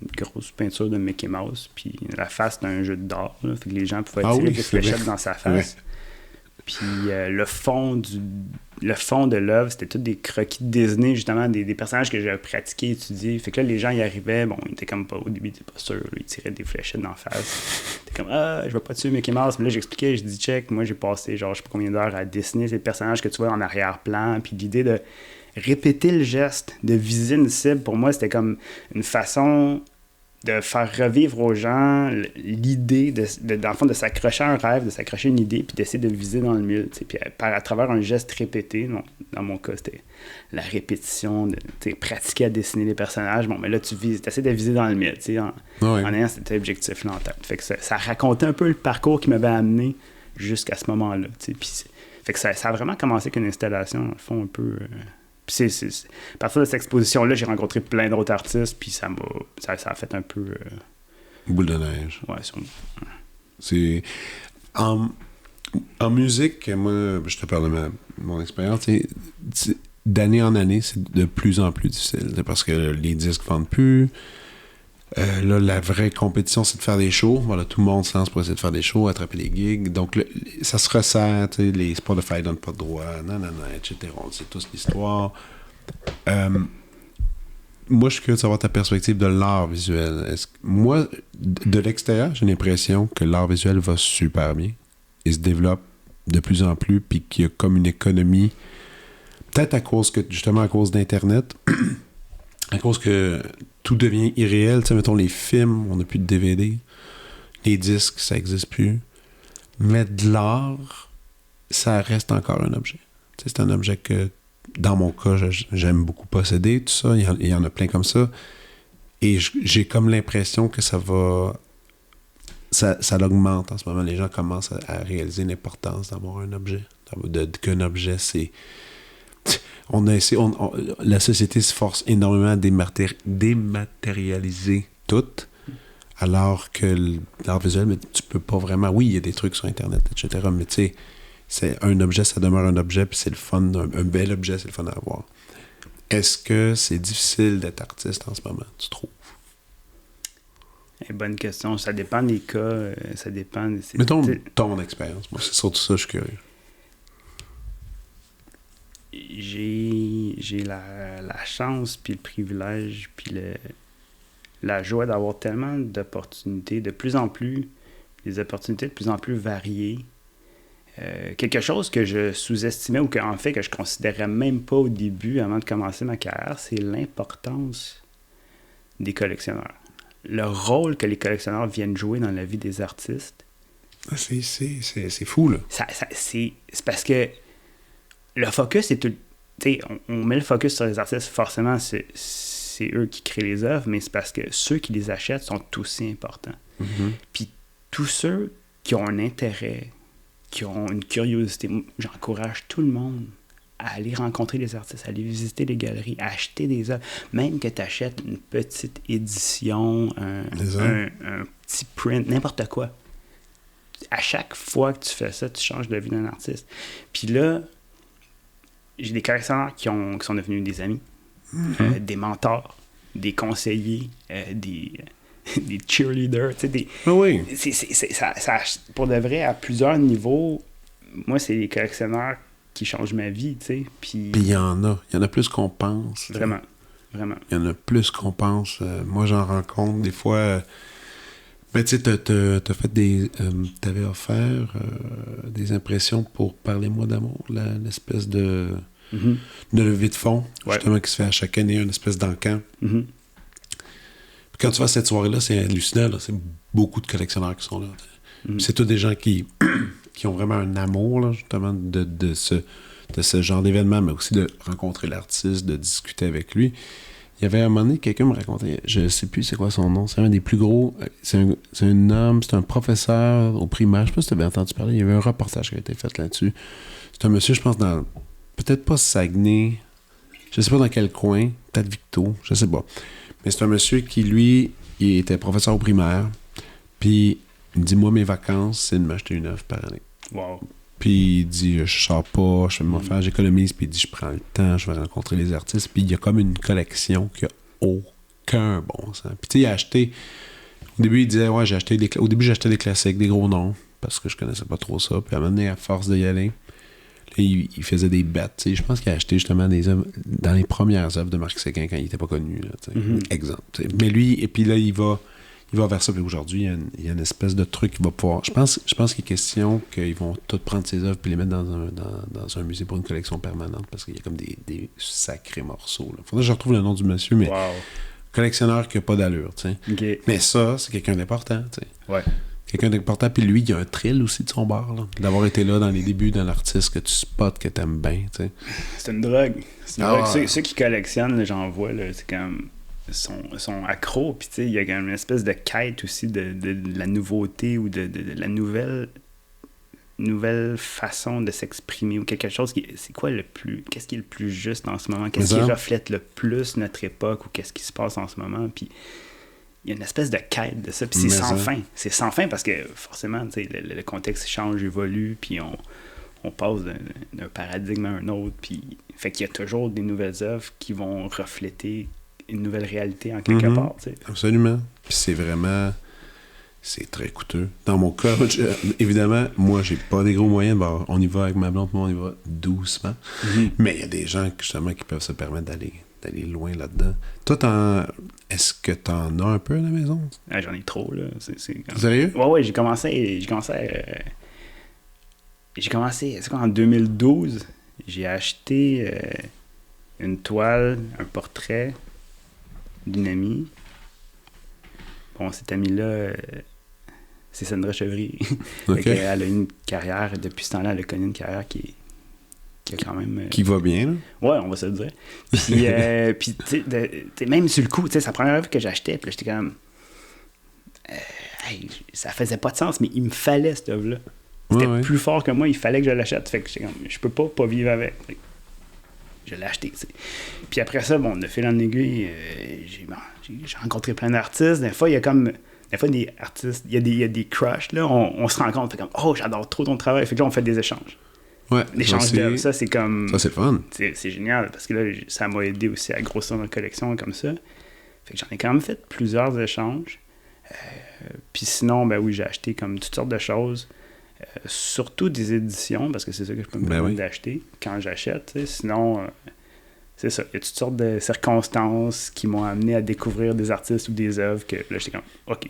une grosse peinture de Mickey Mouse, puis la face d'un jeu d'art, là, fait que les gens pouvaient tirer des fléchettes dans sa face. Ouais. Puis le fond de l'œuvre, c'était tous des croquis de Disney, justement, des personnages que j'avais pratiqués, étudiés. Fait que là, les gens y arrivaient, bon, ils étaient comme pas, au début, ils étaient pas sûrs, ils tiraient des fléchettes dans la face. Ils étaient comme, je vais pas tuer Mickey Mouse. Mais là, j'expliquais, je dis, check, moi, j'ai passé, genre, je sais pas combien d'heures à dessiner ces personnages que tu vois en arrière-plan. Puis l'idée de répéter le geste, de viser une cible, pour moi, c'était comme une façon de faire revivre aux gens l'idée dans le fond, de s'accrocher à un rêve, de s'accrocher à une idée, puis d'essayer de viser dans le mille. Puis à travers un geste répété, dans mon cas, c'était la répétition, de pratiquer à dessiner les personnages. Bon, mais là, tu essaies de viser dans le mille, en ayant cet objectif-là en tête. Fait que ça racontait un peu le parcours qui m'avait amené jusqu'à ce moment-là. Puis fait que ça a vraiment commencé avec une installation, dans le fond, un peu... Puis à partir de cette exposition-là, j'ai rencontré plein d'autres artistes, puis ça a fait un peu... Boule de neige. Ouais, c'est... En musique, moi, je te parle de mon expérience, d'année en année, c'est de plus en plus difficile, parce que les disques vendent plus. Là, la vraie compétition, c'est de faire des shows. Voilà, tout le monde se lance pour essayer de faire des shows, attraper des gigs. Donc, ça se ressent, les Spotify donnent pas de droit, etc. On sait tous l'histoire. Moi, je suis curieux de savoir ta perspective de l'art visuel. Moi, de l'extérieur, j'ai l'impression que l'art visuel va super bien. Il se développe de plus en plus, puis qu'il y a comme une économie, peut-être à cause d'Internet, à cause que tout devient irréel. Tu sais, mettons, les films, on n'a plus de DVD. Les disques, ça n'existe plus. Mais de l'art, ça reste encore un objet. Tu sais, c'est un objet que, dans mon cas, j'aime beaucoup posséder, tout ça. Il y en a plein comme ça. Et j'ai comme l'impression que ça va... Ça l'augmente en ce moment. Les gens commencent à réaliser l'importance d'avoir un objet. Qu'un objet, c'est... la société se force énormément à dématérialiser tout, alors que l'art visuel, mais tu peux pas vraiment... Oui, il y a des trucs sur Internet, etc., mais tu sais, c'est un objet, ça demeure un objet, puis c'est le fun, un bel objet, c'est le fun à avoir. Est-ce que c'est difficile d'être artiste en ce moment, tu trouves? Bonne question. Ça dépend des cas, ça dépend... Mettons ton expérience. Moi, c'est surtout ça, je suis curieux. J'ai la chance, puis le privilège, puis la joie d'avoir tellement d'opportunités, des opportunités de plus en plus variées. Quelque chose que je sous-estimais ou qu'en fait que je considérais même pas au début, avant de commencer ma carrière, c'est l'importance des collectionneurs. Le rôle que les collectionneurs viennent jouer dans la vie des artistes. C'est fou, là. C'est parce que le focus, c'est tout... Tu sais, on met le focus sur les artistes, forcément, c'est eux qui créent les œuvres, mais c'est parce que ceux qui les achètent sont aussi importants. Mm-hmm. Puis tous ceux qui ont un intérêt, qui ont une curiosité, j'encourage tout le monde à aller rencontrer les artistes, à aller visiter les galeries, à acheter des œuvres. Même que tu achètes une petite édition, un petit print, n'importe quoi. À chaque fois que tu fais ça, tu changes la vie d'un artiste. Puis là, j'ai des collectionneurs qui sont devenus des amis, des mentors, des conseillers, des cheerleaders, tu sais, oui. Ça, pour de vrai, à plusieurs niveaux, moi, c'est les collectionneurs qui changent ma vie, tu sais. Puis il y en a plus qu'on pense. Vraiment, vraiment. Il y en a plus qu'on pense. Moi, j'en rencontre des fois... Ben, tu sais, t'as fait t'avais offert des impressions pour Parlez-moi d'amour, l'espèce de levée de fonds, justement, qui se fait à chaque année, une espèce d'encan. Mm-hmm. Puis quand tu vas à cette soirée-là, c'est hallucinant, là, c'est beaucoup de collectionneurs qui sont là. Mm-hmm. C'est tous des gens qui ont vraiment un amour, là, justement, de de ce genre d'événement, mais aussi de rencontrer l'artiste, de discuter avec lui. Il y avait un moment donné, quelqu'un me racontait, je sais plus c'est quoi son nom, c'est un des plus gros, c'est un homme, c'est un professeur au primaire, je sais pas si tu avais entendu parler, il y avait un reportage qui a été fait là-dessus. C'est un monsieur, je pense, dans, peut-être pas Saguenay, je sais pas dans quel coin, peut-être Victo, je sais pas. Mais c'est un monsieur qui, lui, il était professeur au primaire, puis il me dit, moi, mes vacances, c'est de m'acheter une œuvre par année. Wow. Puis il dit, je sors pas, je fais mon affaire, j'économise, puis il dit, je prends le temps, je vais rencontrer les artistes. Puis il y a comme une collection qui a aucun bon sens. Puis tu sais, il a acheté, au début, il disait, ouais, au début, j'achetais des classiques, des gros noms, parce que je connaissais pas trop ça. Puis à un moment donné, à force d'y aller, là, il faisait des bêtes. Tu sais, je pense qu'il a acheté justement des œuvres, dans les premières œuvres de Marc Séguin quand il était pas connu, là, tu sais. Exemple. Tu sais. Mais lui, et puis là, il va vers ça. Puis aujourd'hui, il y a une espèce de truc qui va pouvoir. Je pense qu'il est question qu'ils vont tous prendre ses œuvres et les mettre dans un musée pour une collection permanente parce qu'il y a comme des sacrés morceaux. Il faudrait que je retrouve le nom du monsieur, mais collectionneur qui n'a pas d'allure. Tu sais. Okay. Mais ça, c'est quelqu'un d'important. Tu sais. Ouais. Quelqu'un d'important. Puis lui, il y a un thrill aussi de son bar. Là, d'avoir été là dans les débuts d'un artiste que tu spots, que tu aimes bien. Tu sais. C'est une drogue. Ceux qui collectionnent, là, j'en vois, là, c'est comme. Sont accros, puis tu sais, il y a quand même une espèce de quête aussi de la nouveauté ou de la nouvelle façon de s'exprimer ou quelque chose c'est quoi qu'est-ce qui est le plus juste en ce moment, qu'est-ce qui reflète le plus notre époque ou qu'est-ce qui se passe en ce moment, puis il y a une espèce de quête de ça, puis c'est sans fin parce que forcément, tu sais, le contexte change, évolue, puis on passe d'un paradigme à un autre, puis fait qu'il y a toujours des nouvelles œuvres qui vont refléter une nouvelle réalité en quelque part. Tu sais. Absolument. Puis c'est très coûteux. Dans mon cas, évidemment, moi, j'ai pas des gros moyens. Bon, on y va avec ma blonde, moi, on y va doucement. Mais il y a des gens, justement, qui peuvent se permettre d'aller loin là-dedans. Toi, est-ce que t'en as un peu à la maison? Ah, j'en ai trop, là. Sérieux? Ouais, j'ai commencé c'est quoi, en 2012, j'ai acheté une toile, un portrait d'une amie. Bon, cette amie-là, c'est Sandra Chevrier. Okay. Elle a une carrière, depuis ce temps-là, elle a connu une carrière qui a quand même... Qui va bien, là? Ouais, on va se le dire. Puis, tu sais, même sur le coup, tu sais, c'est la première œuvre que j'achetais, puis là, j'étais comme... hey, ça faisait pas de sens, mais il me fallait cette œuvre-là. C'était plus fort que moi, il fallait que je l'achète. Fait que j'étais comme, je peux pas vivre avec. Je l'ai acheté, tu sais. Puis après ça, bon, de fil en aiguille, j'ai rencontré plein d'artistes. Des fois, il y a des artistes, il y a des crushs, là, on se rencontre, fait comme, oh, j'adore trop ton travail. Fait que là, on fait des échanges. Ouais. L'échange d'œuvres, ça, c'est comme... Ça, c'est fun. C'est génial, parce que là, ça m'a aidé aussi à grossir ma collection comme ça. Fait que j'en ai quand même fait plusieurs échanges. Puis sinon, ben oui, j'ai acheté comme toutes sortes de choses. Surtout des éditions, parce que c'est ça que je peux me permettre d'acheter quand j'achète. Sinon, c'est ça. Il y a toutes sortes de circonstances qui m'ont amené à découvrir des artistes ou des œuvres que là, j'étais comme, OK,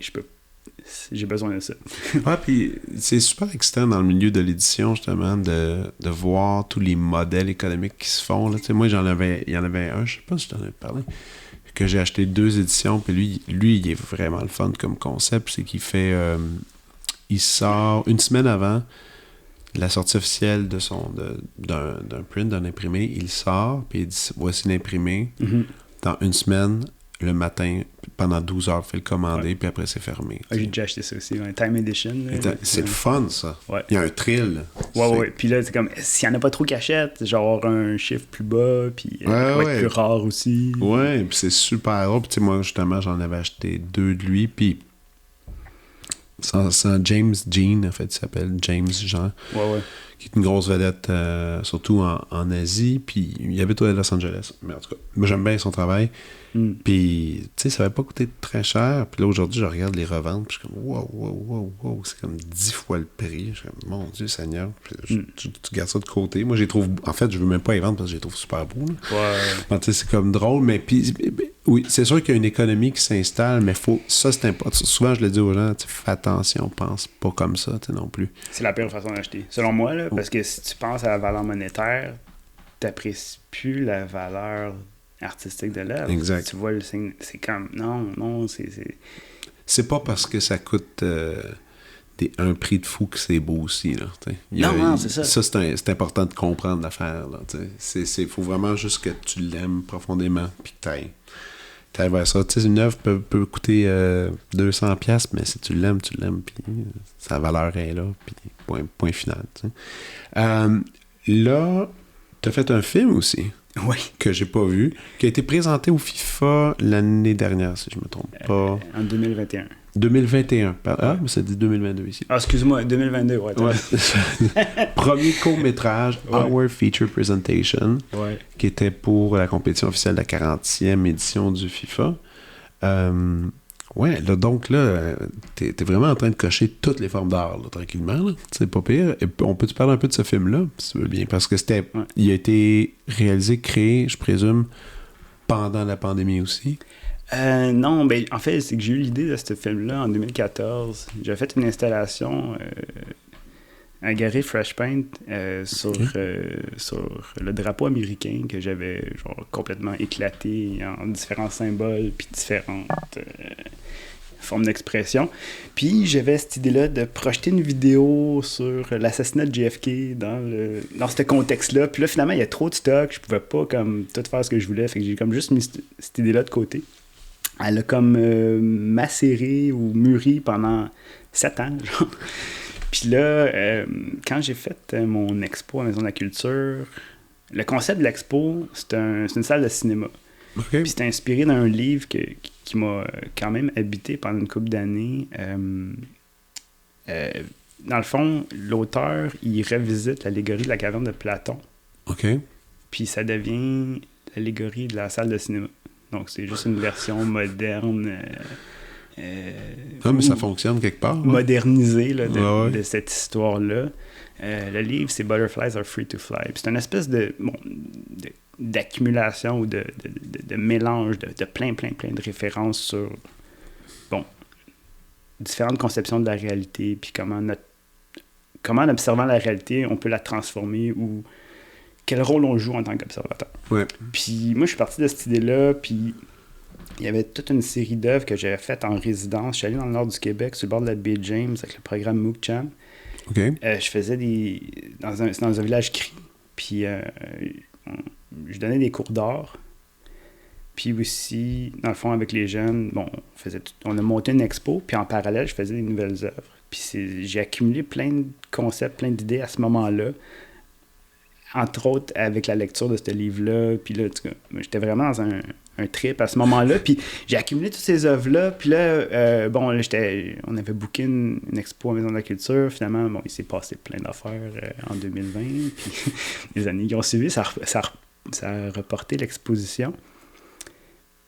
j'ai besoin de ça. Ouais, puis c'est super excitant dans le milieu de l'édition, justement, de voir tous les modèles économiques qui se font. Là. Moi, il y en avait un, je sais pas si je t'en avais parlé, que j'ai acheté 2 éditions, puis lui, il est vraiment le fun comme concept, c'est qu'il fait... il sort une semaine avant la sortie officielle d'un print, d'un imprimé. Il sort, puis il dit « Voici l'imprimé. Dans une semaine, le matin, pendant 12 heures, fait le commander, puis après, c'est fermé. J'ai déjà acheté ça aussi, un Time Edition. C'est le fun, ça. Ouais. Il y a un thrill. Ouais. Puis là, c'est comme, s'il n'y en a pas trop qui achètent, genre un chiffre plus bas, puis va être plus rare aussi. Ouais, puis c'est super rare. Puis moi, justement, j'en avais acheté 2 de lui, puis... C'est un James Jean, en fait, il s'appelle James Jean, qui est une grosse vedette, surtout en Asie, puis il habite à Los Angeles. Mais en tout cas, moi j'aime bien son travail. Puis, tu sais, ça n'avait pas coûté très cher. Puis là, aujourd'hui, je regarde les reventes, puis je suis comme, wow, c'est comme 10 fois le prix. Je suis comme, mon Dieu Seigneur, tu gardes ça de côté. Moi, je les trouve, en fait, je veux même pas les vendre parce que je les trouve super beaux. Tu sais, c'est comme drôle, mais puis, oui, c'est sûr qu'il y a une économie qui s'installe, mais ça, c'est important. Souvent, je le dis aux gens, fais attention, pense pas comme ça, non plus. C'est la pire façon d'acheter, selon moi, là, parce que si tu penses à la valeur monétaire, t'apprécies plus la valeur artistique de l'œuvre. Exact. Tu vois le signe, c'est comme, non, c'est... C'est pas parce que ça coûte un prix de fou que c'est beau aussi. Là, non, c'est ça. Ça, c'est important de comprendre l'affaire. Il faut vraiment juste que tu l'aimes profondément puis que t'ailles vers ça. T'sais, une œuvre peut coûter 200$, mais si tu l'aimes, puis sa valeur est là, puis point final. Là, t'as fait un film aussi. Oui. Que j'ai pas vu, qui a été présenté au FIFA l'année dernière, si je me trompe pas. En 2021. 2021. Mais ça dit 2022 ici. Ah, excuse-moi, 2022, ouais. Premier court-métrage, ouais. Our Feature Presentation, ouais. qui était pour la compétition officielle de la 40e édition du FIFA. Là, donc là, t'es vraiment en train de cocher toutes les formes d'art, là, tranquillement. Là. C'est pas pire. Et on peut te parler un peu de ce film-là, si tu veux bien, parce que il a été réalisé, créé, je présume, pendant la pandémie aussi. Non, ben en fait, c'est que j'ai eu l'idée de ce film-là en 2014. J'ai fait une installation à Gary Fresh Paint sur le drapeau américain que j'avais complètement éclaté en différents symboles puis différentes formes d'expression. Puis j'avais cette idée-là de projeter une vidéo sur l'assassinat de JFK dans ce contexte-là. Puis là, finalement, il y a trop de stock. Je pouvais pas comme tout faire ce que je voulais. Fait que j'ai comme juste mis cette idée-là de côté. Elle a comme macéré ou mûri pendant 7 ans, genre. Puis là, quand j'ai fait mon expo à Maison de la Culture, le concept de l'expo, c'est une salle de cinéma. Okay. Puis c'était inspiré d'un livre qui m'a quand même habité pendant une couple d'années. Dans le fond, l'auteur, il revisite l'allégorie de la caverne de Platon. OK. Puis ça devient l'allégorie de la salle de cinéma. Donc c'est juste une version moderne... mais ça fonctionne quelque part. Modernisé là, de cette histoire-là. Le livre, c'est Butterflies Are Free to Fly. Puis c'est une espèce d'accumulation ou de mélange de plein de références sur différentes conceptions de la réalité, puis comment en observant la réalité, on peut la transformer ou quel rôle on joue en tant qu'observateur. Ouais. Puis moi, je suis parti de cette idée-là, puis il y avait toute une série d'œuvres que j'avais faites en résidence. Je suis allé dans le nord du Québec, sur le bord de la baie James, avec le programme Mookcham. Okay. Je faisais dans un village cri. Puis je donnais des cours d'art. Puis aussi, dans le fond, avec les jeunes, on a monté une expo. Puis en parallèle, je faisais des nouvelles œuvres. Puis j'ai accumulé plein de concepts, plein d'idées à ce moment-là. Entre autres, avec la lecture de ce livre-là. Puis là, j'étais vraiment dans un trip à ce moment-là. Puis j'ai accumulé toutes ces œuvres-là. Puis là, on avait booké une expo à Maison de la Culture. Finalement, il s'est passé plein d'affaires en 2020. Puis les années qui ont suivi, ça a reporté l'exposition.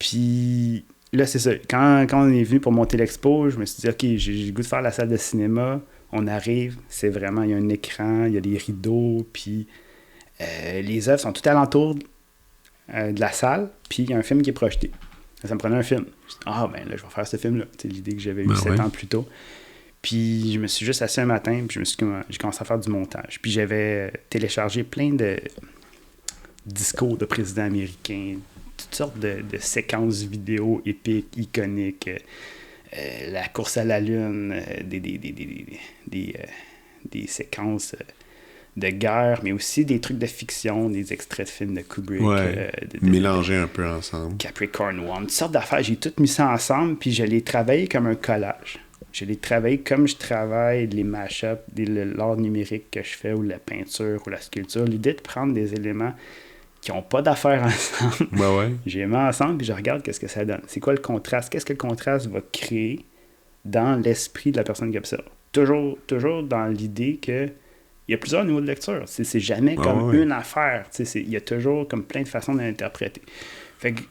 Puis là, c'est ça. Quand on est venu pour monter l'expo, je me suis dit, OK, j'ai le goût de faire la salle de cinéma. On arrive, c'est vraiment, il y a un écran, il y a des rideaux, puis les œuvres sont tout alentour de la salle, puis il y a un film qui est projeté. Ça me prenait un film. Là, je vais faire ce film-là. C'est l'idée que j'avais eue 7 ans plus tôt. Puis je me suis juste assis un matin, puis j'ai commencé à faire du montage. Puis j'avais téléchargé plein de discours de présidents américains, toutes sortes de séquences vidéo épiques, iconiques, la course à la Lune, des séquences de guerre, mais aussi des trucs de fiction, des extraits de films de Kubrick. Mélangés un peu ensemble. Capricorn One, toutes sortes d'affaires. J'ai tout mis ça ensemble, puis je l'ai travaillé comme un collage. Je l'ai travaillé comme je travaille les mash-ups, l'art numérique que je fais, ou la peinture, ou la sculpture. L'idée de prendre des éléments qui n'ont pas d'affaires ensemble. J'ai mis ensemble, puis je regarde qu'est-ce que ça donne. C'est quoi le contraste? Qu'est-ce que le contraste va créer dans l'esprit de la personne qui observe? Toujours dans l'idée que il y a plusieurs niveaux de lecture. C'est jamais comme une affaire. Il y a toujours comme plein de façons de l'interpréter. Fait que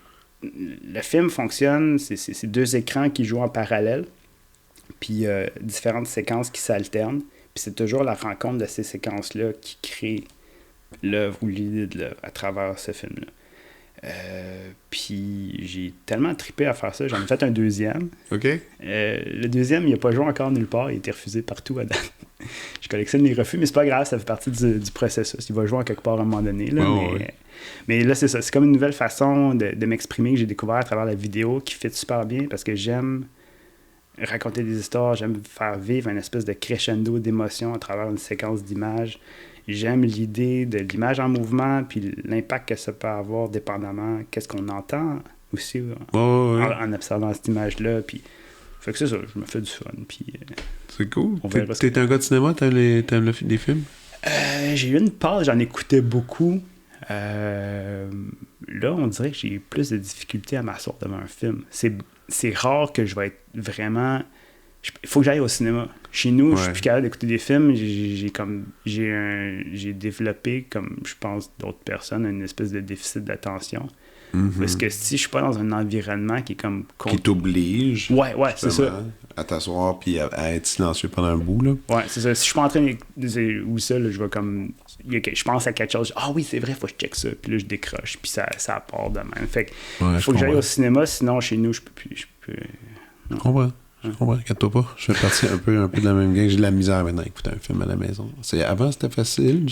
le film fonctionne, c'est 2 écrans qui jouent en parallèle, puis différentes séquences qui s'alternent. Puis c'est toujours la rencontre de ces séquences-là qui crée l'œuvre ou l'idée de l'œuvre à travers ce film-là. Puis j'ai tellement trippé à faire ça, j'en ai fait un deuxième. OK. Le deuxième, il n'a pas joué encore nulle part, il a été refusé partout à date. Je collectionne les refus, mais c'est pas grave, ça fait partie du processus. Il va jouer en quelque part à un moment donné. Là, mais là, c'est ça. C'est comme une nouvelle façon de m'exprimer que j'ai découvert à travers la vidéo qui fit super bien parce que j'aime raconter des histoires, j'aime faire vivre une espèce de crescendo d'émotions à travers une séquence d'images. J'aime l'idée de l'image en mouvement, puis l'impact que ça peut avoir dépendamment qu'est-ce qu'on entend aussi en observant cette image-là. Puis, fait que c'est ça, je me fais du fun. Puis, c'est cool. T'es un gars de cinéma, t'aimes les films? J'ai eu une pause, j'en écoutais beaucoup. Là, on dirait que j'ai plus de difficultés à m'asseoir devant un film. C'est rare que je vais être vraiment... Il faut que j'aille au cinéma. Chez nous, je suis plus capable d'écouter des films. J'ai développé, comme je pense d'autres personnes, une espèce de déficit d'attention. Parce que si je suis pas dans un environnement qui est comme... Qui t'oblige. Ouais, c'est ça. À t'asseoir puis à être silencieux pendant un bout, là. Ouais, c'est ça. Si je suis pas en train de... Ou ça, là, je vais comme... Je pense à quelque chose. Ah oui, c'est vrai, faut que je check ça. Puis là, je décroche. Puis ça part de même. Fait que faut que j'aille au cinéma. Sinon, chez nous, je peux plus... Je comprends. Je comprends, regarde-toi pas. Je fais partie un peu de la même gang. J'ai de la misère maintenant à écouter un film à la maison. Avant, c'était facile.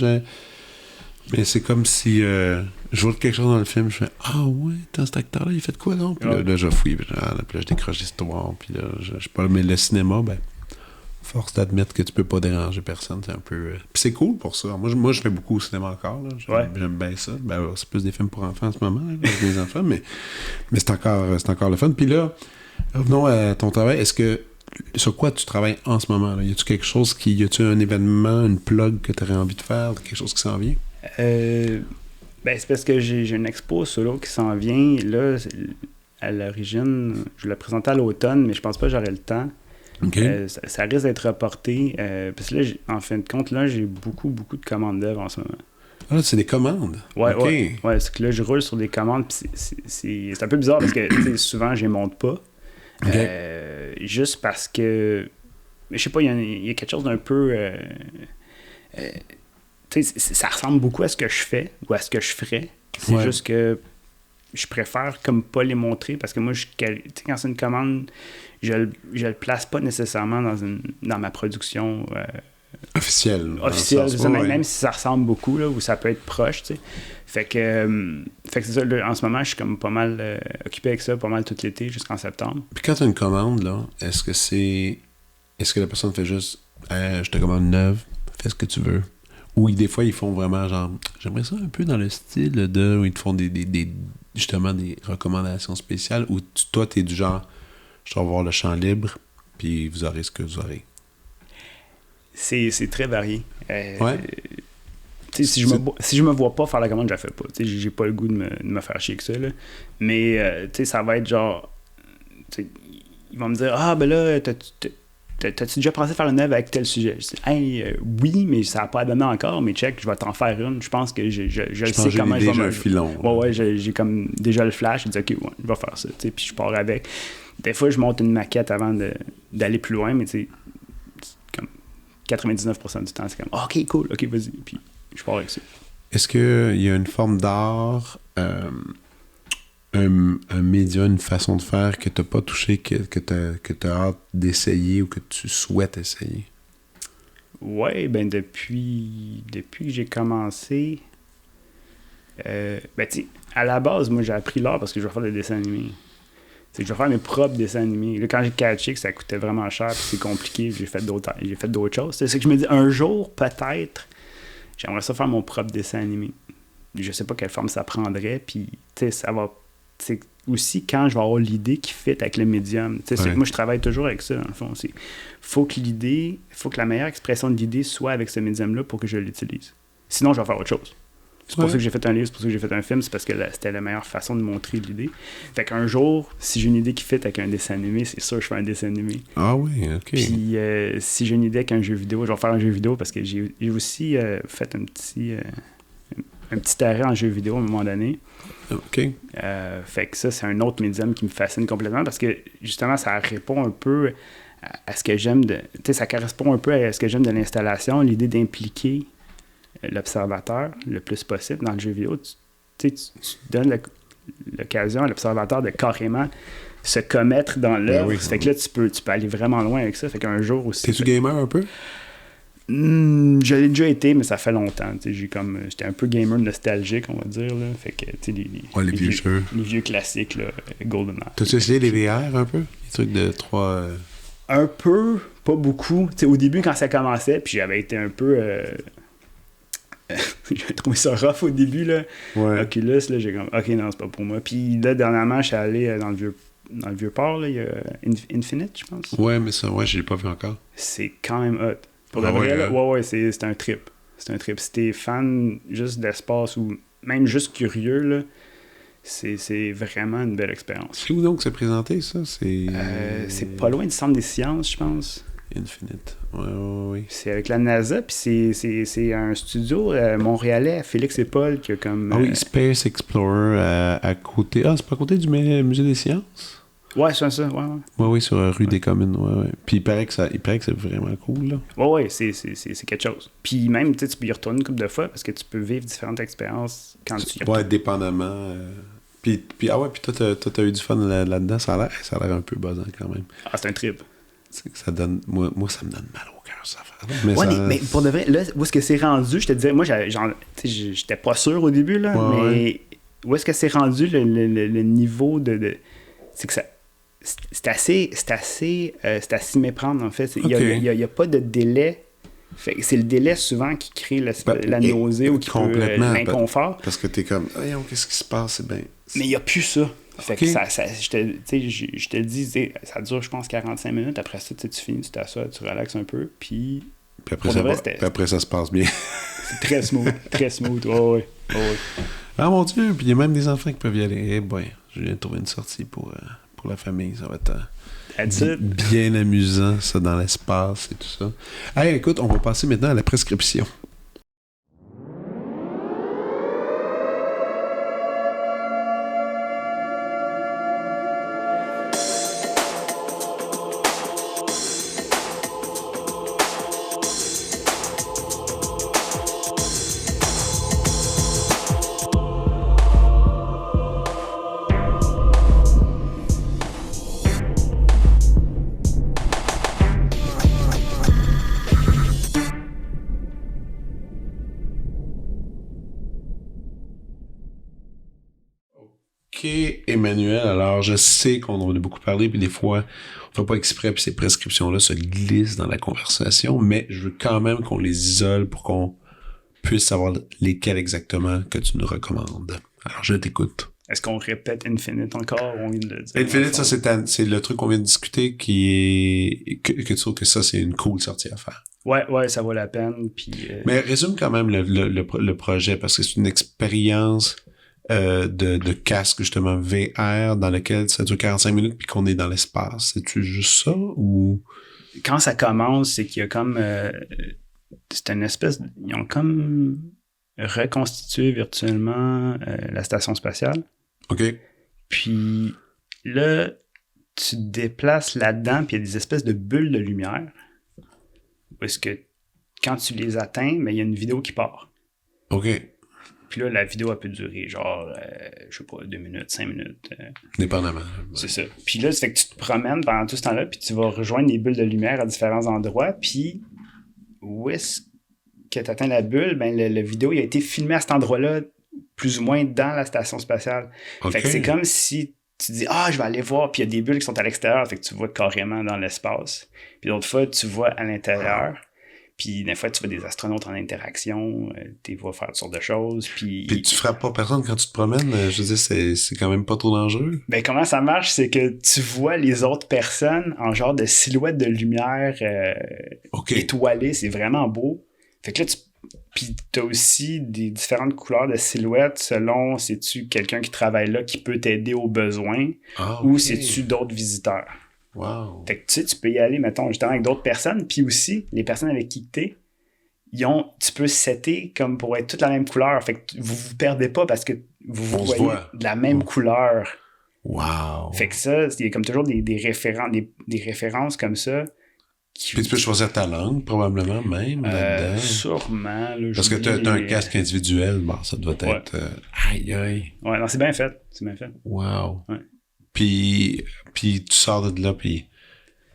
Mais c'est comme si je vois quelque chose dans le film, je fais « Ah ouais, cet acteur-là, il fait de quoi donc? » Puis là, je fouille, puis là, je décroche l'histoire, puis là, je parle. Mais le cinéma, force d'admettre que tu peux pas déranger personne, c'est un peu... Puis c'est cool pour ça. Moi, je fais beaucoup au cinéma encore, là. J'aime bien ça. C'est plus des films pour enfants en ce moment, là, avec mes enfants, mais c'est encore le fun. Puis là, revenons à ton travail. Sur quoi tu travailles en ce moment? Là? Y a-tu quelque chose y a-tu un événement, une plug que tu aurais envie de faire, quelque chose qui s'en vient? C'est parce que j'ai une expo solo qui s'en vient. Là, à l'origine, je l'ai présenté à l'automne, mais je pense pas que j'aurai le temps. Okay. Ça risque d'être reporté. Parce que là, en fin de compte, là, j'ai beaucoup de commandes d'œuvres en ce moment. Ah, c'est des commandes? Ouais, c'est que là, je roule sur des commandes, puis c'est un peu bizarre parce que souvent, je les monte pas. Okay. Juste parce que, je sais pas, il y a quelque chose d'un peu... ça ressemble beaucoup à ce que je fais ou à ce que je ferais. C'est juste que je préfère comme pas les montrer parce que moi, quand c'est une commande, je le place pas nécessairement dans ma production officielle. Même si ça ressemble beaucoup, là, ou ça peut être proche, tu sais. Fait que c'est ça, là, en ce moment, je suis comme pas mal occupé avec ça, pas mal tout l'été jusqu'en septembre. Puis quand tu as une commande, là, est-ce que la personne fait juste je te commande une œuvre, fais ce que tu veux? Ou des fois, ils font vraiment genre, j'aimerais ça un peu dans le style de, où ils te font justement des recommandations spéciales, où toi, t'es du genre, je vais avoir le champ libre, puis vous aurez ce que vous aurez. C'est très varié. Si je me vois pas faire la commande, je la fais pas. J'ai pas le goût de me faire chier que ça. Là. Mais ça va être genre, ils vont me dire, ah ben là, t'as-tu déjà pensé faire une œuvre avec tel sujet? Je dis, oui, mais ça n'a pas donné encore, mais check, je vais t'en faire une. Je pense que je sais comment je vais un filon. Ouais, j'ai comme déjà le flash. Je dis, OK, je vais faire ça. Puis je pars avec. Des fois, je monte une maquette avant d'aller plus loin, mais comme 99% du temps, c'est comme, OK, cool, OK, vas-y. Puis je pars avec ça. Est-ce qu'il y a une forme d'art, un média, une façon de faire que tu n'as pas touché, que tu as hâte d'essayer ou que tu souhaites essayer? Oui, depuis que j'ai commencé, à la base, moi, j'ai appris l'art parce que je vais faire des dessins animés. Je vais faire mes propres dessins animés. Là, quand j'ai catché que ça coûtait vraiment cher puis c'est compliqué, j'ai fait d'autres choses. C'est que je me dis, un jour, peut-être, j'aimerais ça faire mon propre dessin animé. Je sais pas quelle forme ça prendrait, puis ça va... aussi quand je vais avoir l'idée qui fit avec le médium. Moi, je travaille toujours avec ça, dans le fond. Faut que la meilleure expression de l'idée soit avec ce médium-là pour que je l'utilise. Sinon, je vais faire autre chose. C'est pour ça que j'ai fait un livre, c'est pour ça que j'ai fait un film, c'est parce que c'était la meilleure façon de montrer l'idée. Fait qu'un jour, si j'ai une idée qui fit avec un dessin animé, c'est sûr que je fais un dessin animé. Ah oui, OK. Puis si j'ai une idée avec un jeu vidéo, je vais faire un jeu vidéo parce que j'ai aussi fait un petit arrêt en jeu vidéo à un moment donné. OK. Fait que ça, c'est un autre médium qui me fascine complètement parce que justement, ça répond un peu à ce que j'aime ça correspond un peu à ce que j'aime de l'installation, l'idée d'impliquer l'observateur le plus possible dans le jeu vidéo. Tu donnes l'occasion à l'observateur de carrément se commettre dans l'œuvre. Fait que là, tu peux aller vraiment loin avec ça. Fait qu'un jour aussi... T'es-tu gamer un peu? Je l'ai déjà été, mais ça fait longtemps. J'étais un peu gamer nostalgique, on va dire. Là. Fait que, les vieux jeux. Les vieux classiques, là, GoldenEye. T'as-tu essayé les VR un peu? Les trucs de 3... Un peu, pas beaucoup. Tu sais, au début, quand ça commençait, puis j'avais été un peu... j'ai trouvé ça rough au début, là. Ouais. Oculus, là, j'ai comme, OK, non, c'est pas pour moi. Puis là, dernièrement, je suis allé dans le vieux port, là, il y a Infinite, je pense. Ouais, mais ça, ouais, je l'ai pas vu encore. C'est quand même hot. Pour de Ah vrai, ouais, là, hein? ouais, c'est un trip. C'est un trip. Si t'es fan juste d'espace ou même juste curieux, là, c'est vraiment une belle expérience. C'est où donc c'est présenté, ça? C'est pas loin du centre des sciences, je pense. Infinite. Ouais. C'est avec la NASA, puis c'est un studio montréalais, Félix et Paul, qui a comme... Ah oui, Space Explorer à côté... Ah, c'est pas à côté du musée des sciences? Ouais, c'est ça, ouais. Oui, sur rue des Communes, ouais. Puis il paraît que c'est vraiment cool, là. Ouais, c'est quelque chose. Puis même, tu peux y retourner une couple de fois, parce que tu peux vivre différentes expériences quand tu y retournes. Ouais, dépendamment. Puis toi, t'as eu du fun là-dedans, ça a l'air un peu buzzant quand même. Ah, c'est un trip. Ça donne... Moi, ça me donne mal au cœur, ça affaire. Mais, Ouais, mais pour de vrai, là, où est-ce que c'est rendu, je te disais, moi, j'étais pas sûr au début, là, mais où est-ce que c'est rendu le niveau de... C'est que ça... C'est assez à s'y méprendre, en fait. Il n'y a pas de délai. Fait que c'est le délai souvent qui crée la nausée ou qui peut l'inconfort. Parce que t'es comme, qu'est-ce qui se passe? C'est bien... Mais il n'y a plus ça. Fait que je te le dis, ça dure, je pense, 45 minutes. Après ça, tu finis, tu t'assois, tu relaxes un peu, puis après, ça se passe bien. c'est très smooth, très smooth. Ouais. Ah mon Dieu, puis il y a même des enfants qui peuvent y aller. Eh boy, je viens de trouver une sortie pour la famille. Ça va être bien amusant, ça, dans l'espace et tout ça. Hey, écoute, on va passer maintenant à la prescription. Ok, Emmanuel, alors je sais qu'on en a beaucoup parlé, puis des fois, on fait pas exprès, puis ces prescriptions-là se glissent dans la conversation, mais je veux quand même qu'on les isole pour qu'on puisse savoir lesquels exactement que tu nous recommandes. Alors, je t'écoute. Est-ce qu'on répète Infinite encore ou on vient de le dire? Infinite, ça, c'est le truc qu'on vient de discuter qui est... que tu trouves que ça, c'est une cool sortie à faire. Ouais, ça vaut la peine, puis... Mais résume quand même le projet, parce que c'est une expérience... de casque justement VR dans lequel ça dure 45 minutes puis qu'on est dans l'espace. C'est-tu juste ça ou... Quand ça commence, c'est qu'il y a comme... c'est une espèce... Ils ont comme reconstitué virtuellement la station spatiale. OK. Puis là, tu te déplaces là-dedans puis il y a des espèces de bulles de lumière. Parce que quand tu les atteins, mais il y a une vidéo qui part. OK. Puis là, la vidéo, elle peut durer genre, je sais pas, 2 minutes, 5 minutes. Dépendamment. C'est ça. Puis là, ça fait que tu te promènes pendant tout ce temps-là, puis tu vas rejoindre des bulles de lumière à différents endroits, puis où est-ce que tu atteins la bulle? Ben, la vidéo, il a été filmé à cet endroit-là, plus ou moins dans la station spatiale. Okay. Fait que c'est comme si tu dis, je vais aller voir, puis il y a des bulles qui sont à l'extérieur, fait que tu vois carrément dans l'espace. Puis d'autres fois, tu vois à l'intérieur. Puis des fois, tu vois des astronautes en interaction, tu vois faire toutes sortes de choses. Puis tu frappes pas personne quand tu te promènes? Je veux dire, c'est quand même pas trop dangereux. Ben, comment ça marche? C'est que tu vois les autres personnes en genre de silhouette de lumière étoilée. C'est vraiment beau. Fait que là, puis t'as aussi des différentes couleurs de silhouettes selon c'est-tu quelqu'un qui travaille là qui peut t'aider aux besoins ou c'est-tu d'autres visiteurs. Wow. Fait que tu peux y aller, mettons, justement avec d'autres personnes, puis aussi, les personnes avec qui t'es, tu peux setter comme pour être toute la même couleur. Fait que vous perdez pas parce que vous voyez de la même couleur. Wow. Fait que ça, il y a comme toujours des références comme ça. Puis tu peux choisir ta langue, probablement, même, là-dedans. Sûrement. Là, parce que t'as un casque individuel, ça doit être... aïe. Ouais, non, c'est bien fait. Wow. Ouais. Puis tu sors de là, puis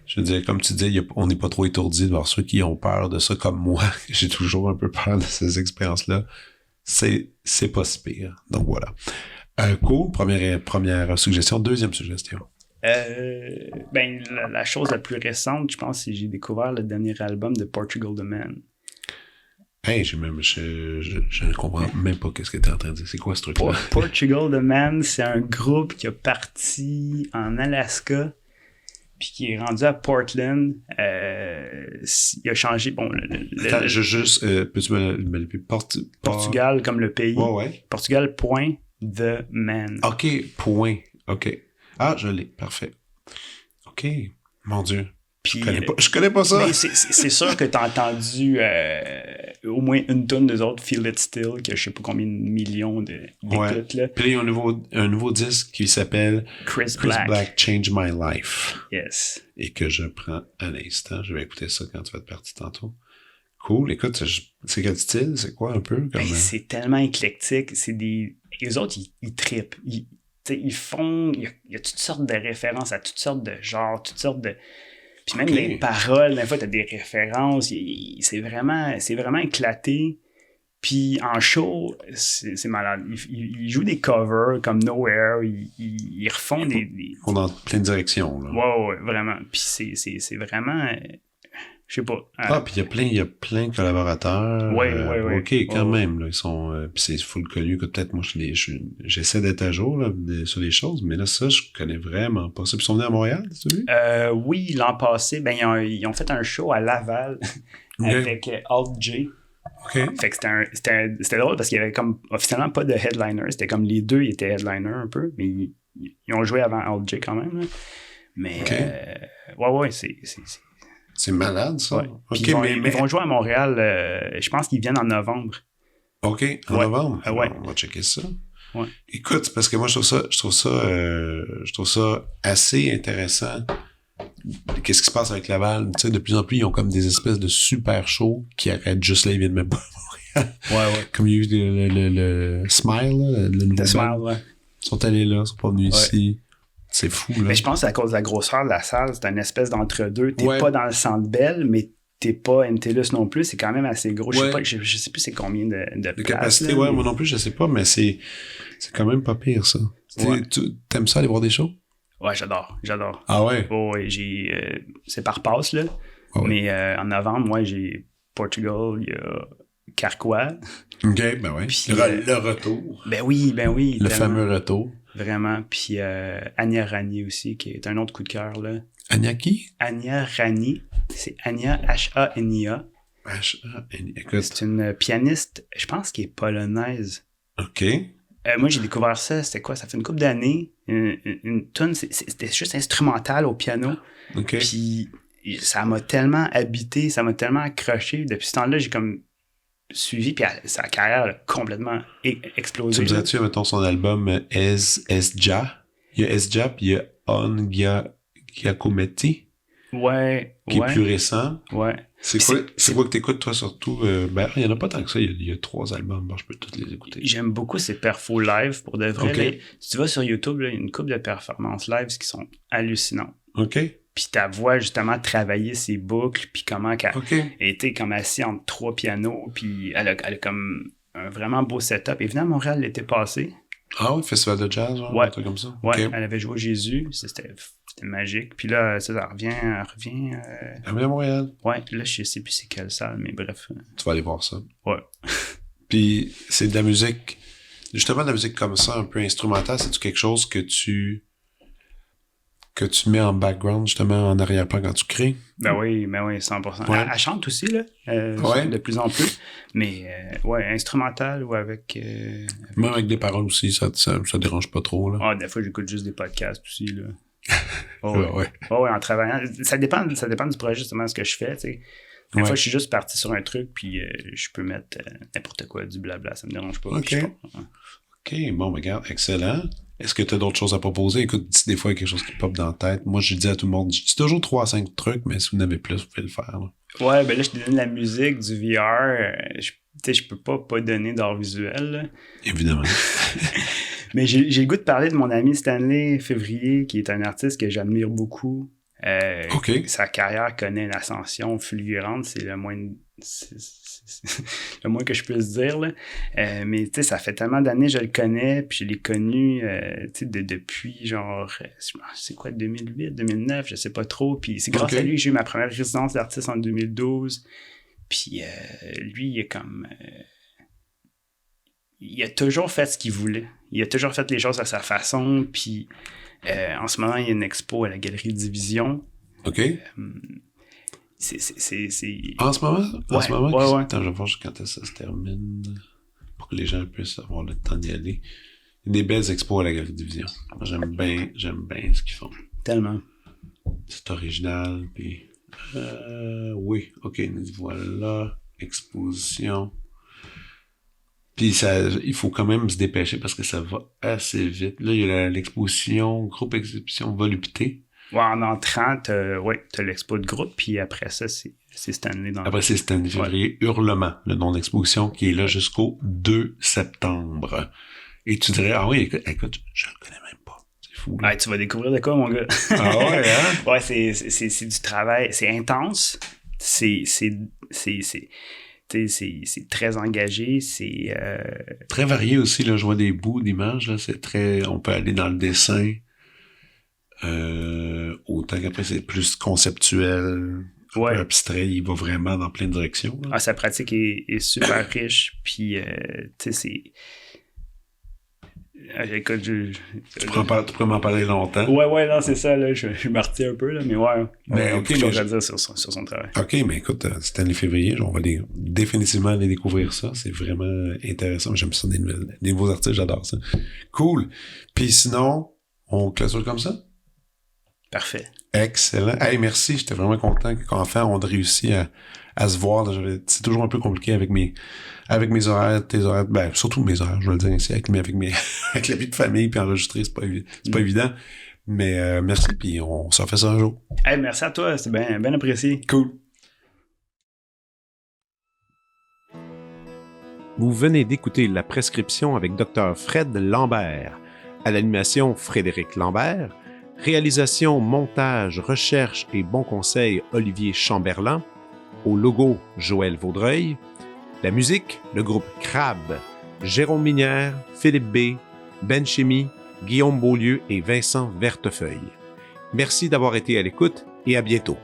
je veux dire, comme tu dis, on n'est pas trop étourdi de voir ceux qui ont peur de ça, comme moi. J'ai toujours un peu peur de ces expériences-là. C'est pas si pire. Donc voilà. Cool, première suggestion. Deuxième suggestion. La chose la plus récente, je pense, c'est que j'ai découvert le dernier album de Portugal the Man. Hey, je ne comprends même pas ce que tu es en train de dire. C'est quoi ce truc-là? Portugal the Man, c'est un groupe qui a parti en Alaska puis qui est rendu à Portland. Il a changé... Bon, Attends, peux-tu me le Portugal comme le pays. Ouais. Portugal, point, the man. OK, point. OK. Ah, je l'ai. Parfait. OK. Mon Dieu. Puis, je connais pas ça. Mais c'est sûr que t'as entendu au moins une tonne des autres Feel It Still, que je sais pas combien de millions d'écoutes. Là. Puis là, il y a un nouveau disque qui s'appelle Chris Black, Change My Life. Yes. Et que je prends à l'instant. Je vais écouter ça quand tu vas être parti tantôt. Cool. Écoute, c'est quel style? C'est quoi un peu? C'est tellement éclectique. Les autres, ils trippent. Ils font... Il y a toutes sortes de références à toutes sortes de genres, toutes sortes de... Puis même les paroles, des fois, t'as des références. C'est vraiment éclaté. Puis en show, c'est malade. Ils jouent des covers comme Nowhere. Ils refont des... Ils vont dans plein de directions. Là. Ouais, vraiment. Puis c'est vraiment... je sais pas. Puis il y a plein de collaborateurs. Ouais. OK, quand même. Là, ils sont... puis c'est full connu. Que peut-être moi, j'essaie d'être à jour là, sur les choses, mais là, ça, je connais vraiment pas ça. Puis ils sont venus à Montréal, tu vu? Oui, l'an passé, ils ont fait un show à Laval avec Alt J. OK. Fait que c'était drôle parce qu'il y avait comme officiellement pas de headliner. C'était comme les deux, ils étaient headliner un peu, mais ils ont joué avant Alt J quand même. Là. Mais ouais, c'est malade, ça. Ouais. Okay, ils vont jouer à Montréal, je pense qu'ils viennent en novembre. OK, en novembre? Ouais. On va checker ça. Ouais. Écoute, parce que moi, je trouve ça assez intéressant. Qu'est-ce qui se passe avec Laval? Tu sais, de plus en plus, ils ont comme des espèces de super shows qui arrêtent juste là, ils viennent même pas à Montréal. Ouais. Comme il y a eu le Smile, là, le nouveau Smile, band. ouais. Ils sont allés là, ils sont pas venus ici. C'est fou, là. Mais je pense que c'est à cause de la grosseur de la salle, c'est une espèce d'entre-deux. T'es pas dans le Centre Bell, mais t'es pas MTLUS non plus. C'est quand même assez gros. Je sais plus c'est combien de places. Capacité, là, moi non plus, je sais pas, mais c'est quand même pas pire, ça. T'aimes ça aller voir des shows? Ouais, j'adore. Ah ouais? Oh, ouais, c'est par passe, là. Ah ouais. Mais en novembre, moi, j'ai Portugal, il y a Carquois. OK, ben ouais. Puis le retour. Ben oui. Le fameux retour. Vraiment. Puis Anya Rani aussi, qui est un autre coup de cœur, là. Anya qui? Anya Rani. C'est Anya H-A-N-I-A. H-A-N-I-A. Écoute. C'est une pianiste, je pense, qui est polonaise. OK. Moi, j'ai découvert ça, c'était quoi? Ça fait une couple d'années. Une tune, c'était juste instrumental au piano. OK. Puis ça m'a tellement habité, ça m'a tellement accroché. Depuis ce temps-là, j'ai comme suivi, puis sa carrière a complètement explosé. Tu me dirais-tu, mettons, son album Esja? Il y a Esja, puis il y a On Giacometti. Ouais. Qui est plus récent. Ouais. C'est quoi que t'écoutes, toi, surtout? Il y en a pas tant que ça. Il y a 3 albums. Bon, je peux tous les écouter. J'aime beaucoup ces perfos live, pour de vrai. Okay. Là, si tu vas sur YouTube, il y a une couple de performances live qui sont hallucinantes. OK. Puis ta voix, justement, travailler ses boucles, puis comment elle était comme assise entre 3 pianos, puis elle a comme un vraiment beau setup. Et venant à Montréal l'été passé. Ah oui, festival de jazz, genre, un truc comme ça? Ouais, elle avait joué au Jésus, c'était magique. Puis là, ça revient... Elle revient à Montréal? Ouais, là, je sais plus c'est quelle salle, mais bref. Tu vas aller voir ça. Ouais. Puis c'est de la musique... Justement, de la musique comme ça, un peu instrumentale, c'est-tu quelque chose que tu mets en background, justement, en arrière-plan quand tu crées? Ben oui, 100%. Ouais. Elle chante aussi, là, de plus en plus. Mais, instrumental ou avec... Même avec des paroles aussi, ça dérange pas trop, là. Ah, des fois, j'écoute juste des podcasts aussi, là. Ouais, en travaillant. Ça dépend du projet, justement, ce que je fais, tu sais. Des fois, je suis juste parti sur un truc, puis je peux mettre n'importe quoi, du blabla, ça me dérange pas. OK. Bon, regarde, excellent. Est-ce que tu as d'autres choses à proposer? Écoute, si des fois il y a quelque chose qui pop dans la tête, moi je dis à tout le monde, je dis toujours 3 à 5 trucs, mais si vous n'avez plus, vous pouvez le faire. Là. Ouais, ben là, je te donne la musique, du VR. Je peux pas donner d'art visuel. Là. Évidemment. Mais j'ai le goût de parler de mon ami Stanley Février, qui est un artiste que j'admire beaucoup. Sa carrière connaît une ascension fulgurante, c'est le moins c'est le moins que je puisse dire, là. Mais tu sais, ça fait tellement d'années que je le connais, puis je l'ai connu tu sais, depuis genre, c'est quoi, 2008, 2009, je sais pas trop. Puis c'est grâce à lui que j'ai eu ma première résidence d'artiste en 2012. Puis lui, il est comme... il a toujours fait ce qu'il voulait. Il a toujours fait les choses à sa façon. Puis en ce moment, il y a une expo à la Galerie Division. OK. C'est... En ce moment? En ce moment? Ouais. Attends, je vais voir quand ça se termine pour que les gens puissent avoir le temps d'y aller. Il y a des belles expos à la Galerie Division. Moi, j'aime bien ce qu'ils font. Tellement. C'est original, puis... oui, OK, voilà. Exposition. Puis il faut quand même se dépêcher parce que ça va assez vite. Là, il y a l'exposition, groupe exhibition Volupté. Ouais, en entrant, t'as l'expo de groupe, puis après ça, c'est Stanley. Après, c'est Stanley février. Hurlement, le nom d'exposition, qui est là jusqu'au 2 septembre. Et tu dirais, ah oui, écoute, je le connais même pas. C'est fou. Là. Ouais, tu vas découvrir de quoi, mon gars? Ah ouais, hein? Ouais, c'est du travail. C'est intense. C'est très engagé. C'est... Très varié aussi, là. Je vois des bouts d'images, là. C'est très... On peut aller dans le dessin. Autant qu'après, c'est plus conceptuel. Ouais. Abstrait, il va vraiment dans plein de directions. Ah, sa pratique est super riche, puis tu sais, c'est... Écoute, tu pourrais m'en parler longtemps. Ouais, non, c'est ça, là, je me retiens un peu, là, mais ouais. Mais OK, je vais dire sur son travail. OK, mais écoute, Stanley février, on va définitivement aller découvrir ça. C'est vraiment intéressant. J'aime ça, des nouveaux artistes, j'adore ça. Cool. Puis sinon, on clôture comme ça? Parfait. Excellent. Hey, merci. J'étais vraiment content qu'enfin on ait réussi à se voir. C'est toujours un peu compliqué avec mes horaires, tes horaires, ben, surtout mes horaires, je vais le dire ici, avec la vie de famille, puis enregistrer, c'est pas évident. Mais merci, puis on s'en fait ça un jour. Hey, merci à toi, c'est bien apprécié. Cool. Vous venez d'écouter La Prescription avec Dr. Fred Lambert. À l'animation, Frédéric Lambert. Réalisation, montage, recherche et bons conseils, Olivier Chamberlain. Au logo, Joël Vaudreuil. La musique, le groupe Crabe. Jérôme Minière, Philippe B., Ben Chemy, Guillaume Beaulieu et Vincent Vertefeuille. Merci d'avoir été à l'écoute et à bientôt.